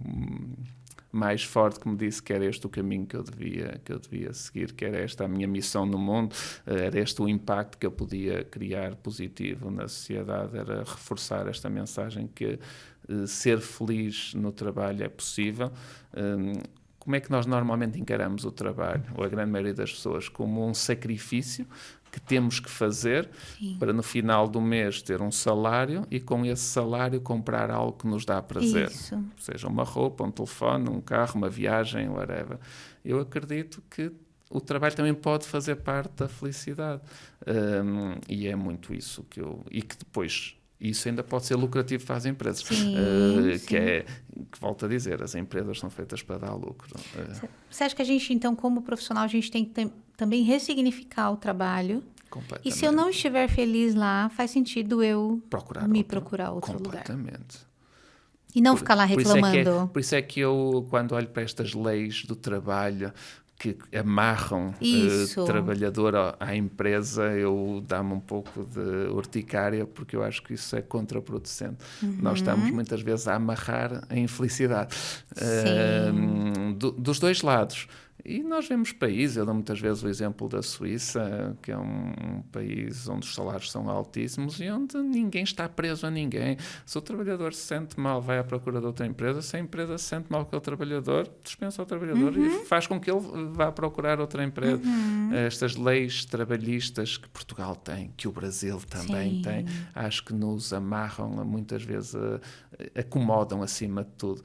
mais forte que me disse que era este o caminho que eu devia seguir, que era esta a minha missão no mundo, era este o impacto que eu podia criar positivo na sociedade, era reforçar esta mensagem que ser feliz no trabalho é possível. Como é que nós normalmente encaramos o trabalho, ou a grande maioria das pessoas, como um sacrifício que temos que fazer para no final do mês ter um salário e com esse salário comprar algo que nos dá prazer. Isso. Seja uma roupa, um telefone, um carro, uma viagem, whatever. Eu acredito que o trabalho também pode fazer parte da felicidade. E é muito isso que eu... E que depois... Isso ainda pode ser lucrativo para as empresas. Sim. Que volto a dizer, as empresas são feitas para dar lucro. Você acha que a gente, então, como profissional, a gente tem que também ressignificar o trabalho? E se eu não estiver feliz lá, faz sentido eu procurar outro lugar. Completamente. E não ficar lá reclamando. Por isso é que eu, quando olho para estas leis do trabalho que amarram o trabalhador à empresa, eu dá-me um pouco de urticária, porque eu acho que isso é contraproducente. Nós estamos muitas vezes a amarrar a infelicidade dos dois lados. E nós vemos países, eu dou muitas vezes o exemplo da Suíça, que é um país onde os salários são altíssimos e onde ninguém está preso a ninguém. Se o trabalhador se sente mal, vai à procura de outra empresa. Se a empresa se sente mal com o trabalhador, dispensa o trabalhador e faz com que ele vá procurar outra empresa. Estas leis trabalhistas que Portugal tem, que o Brasil também tem, acho que nos amarram, muitas vezes acomodam acima de tudo,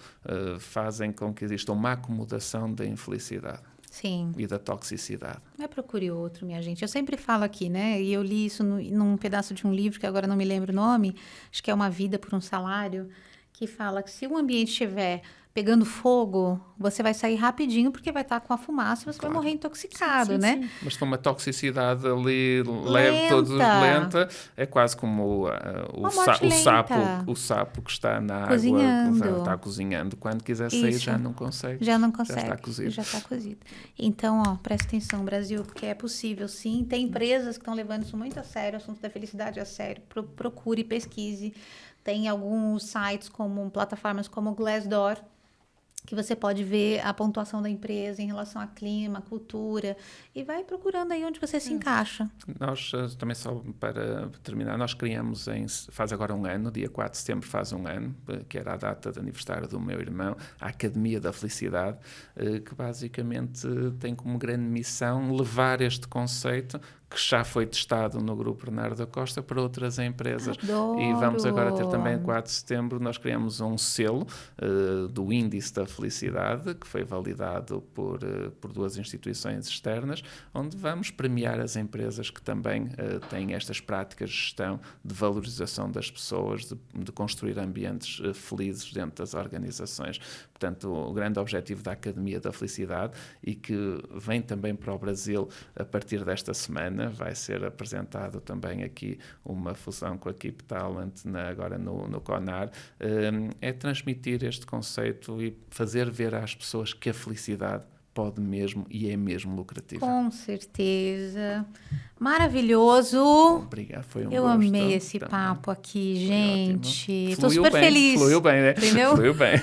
fazem com que exista uma acomodação da infelicidade. Sim. E da toxicidade. Não é procure outro, minha gente. Eu sempre falo aqui, né? E eu li isso num pedaço de um livro, que agora não me lembro o nome, acho que é Uma Vida por um Salário, que fala que se o ambiente estiver pegando fogo, você vai sair rapidinho porque vai estar com a fumaça e você vai morrer intoxicado, né? Sim. Mas se for uma toxicidade ali leve, todos lenta, é quase como o sapo que está na água, que está cozinhando. Quando quiser sair, já não consegue. Já não consegue. Já está cozido. Então, presta atenção, Brasil, porque é possível, sim. Tem empresas que estão levando isso muito a sério, o assunto da felicidade a sério. Procure, pesquise. Tem alguns sites, plataformas como o Glassdoor, que você pode ver a pontuação da empresa em relação a clima, cultura, e vai procurando aí onde você se encaixa. Nós, também só para terminar, nós criamos, faz agora um ano, dia 4 de setembro faz um ano, que era a data de aniversário do meu irmão, a Academia da Felicidade, que basicamente tem como grande missão levar este conceito que já foi testado no Grupo Bernardo da Costa para outras empresas. Adoro. E vamos agora ter também, 4 de setembro, nós criamos um selo do Índice da Felicidade, que foi validado por 2 instituições externas, onde vamos premiar as empresas que também têm estas práticas de gestão, de valorização das pessoas, de construir ambientes felizes dentro das organizações. Portanto, o grande objetivo da Academia da Felicidade, e que vem também para o Brasil a partir desta semana, vai ser apresentado também aqui uma fusão com a Keep Talent agora no CONAR, é transmitir este conceito e fazer ver às pessoas que a felicidade pode mesmo e é mesmo lucrativa. Com certeza. Maravilhoso. Obrigado, foi um Eu gosto. amei esse papo aqui, gente. Estou super bem, feliz. Fluiu bem, né? Entendeu? Fluiu bem.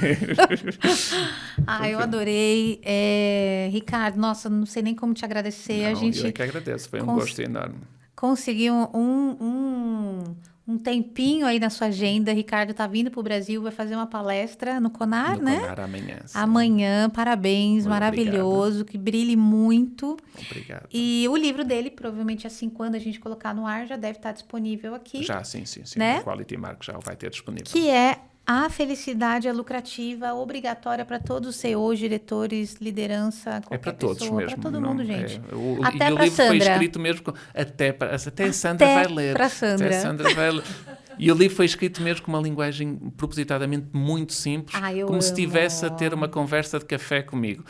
Eu adorei. Ricardo, nossa, não sei nem como te agradecer. Não, a gente eu é que agradeço, foi um gosto enorme. Conseguiu um tempinho aí na sua agenda. Ricardo está vindo para o Brasil, vai fazer uma palestra no CONAR, né? No CONAR amanhã. Sim. Amanhã, parabéns, muito maravilhoso, obrigado. Que brilhe muito. Obrigado. E o livro dele, provavelmente assim, quando a gente colocar no ar, já deve estar disponível aqui. Já, sim. Né? O Quality Mark já vai ter disponível. Que é A Felicidade é Lucrativa, obrigatória para todos os CEOs, diretores, liderança, qualquer para todos pessoa, mesmo. para todo mundo, gente. Até para a Sandra. O livro foi escrito mesmo, até a Sandra vai ler. Para a Sandra. Até a Sandra vai ler. E o livro foi escrito mesmo com uma linguagem propositadamente muito simples, como se estivesse a ter uma conversa de café comigo.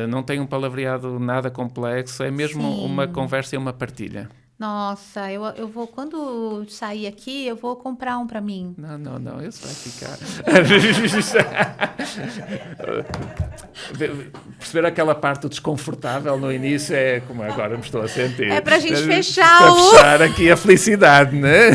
Não tem um palavreado nada complexo, é mesmo uma conversa e uma partilha. Nossa, eu vou, quando sair aqui, eu vou comprar um para mim. Não, esse vai ficar. Perceber aquela parte desconfortável no início é como agora me estou a sentir. É pra gente fechar para fechar aqui a felicidade, né?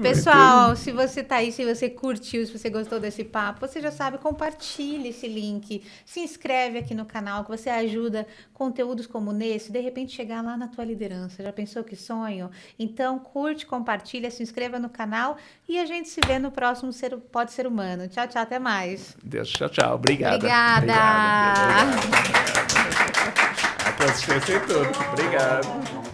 Pessoal, se você tá aí, se você curtiu, se você gostou desse papo, você já sabe, compartilhe esse link, se inscreve aqui no canal, que você ajuda conteúdos como nesse, de repente chegar lá na tua liderança. Já pensou que sonho? Então, curte, compartilha, se inscreva no canal e a gente se vê no próximo Pode Ser Humano. Tchau, até mais. Deus, tchau. Obrigada. Obrigada. A consistência e tudo. Obrigado.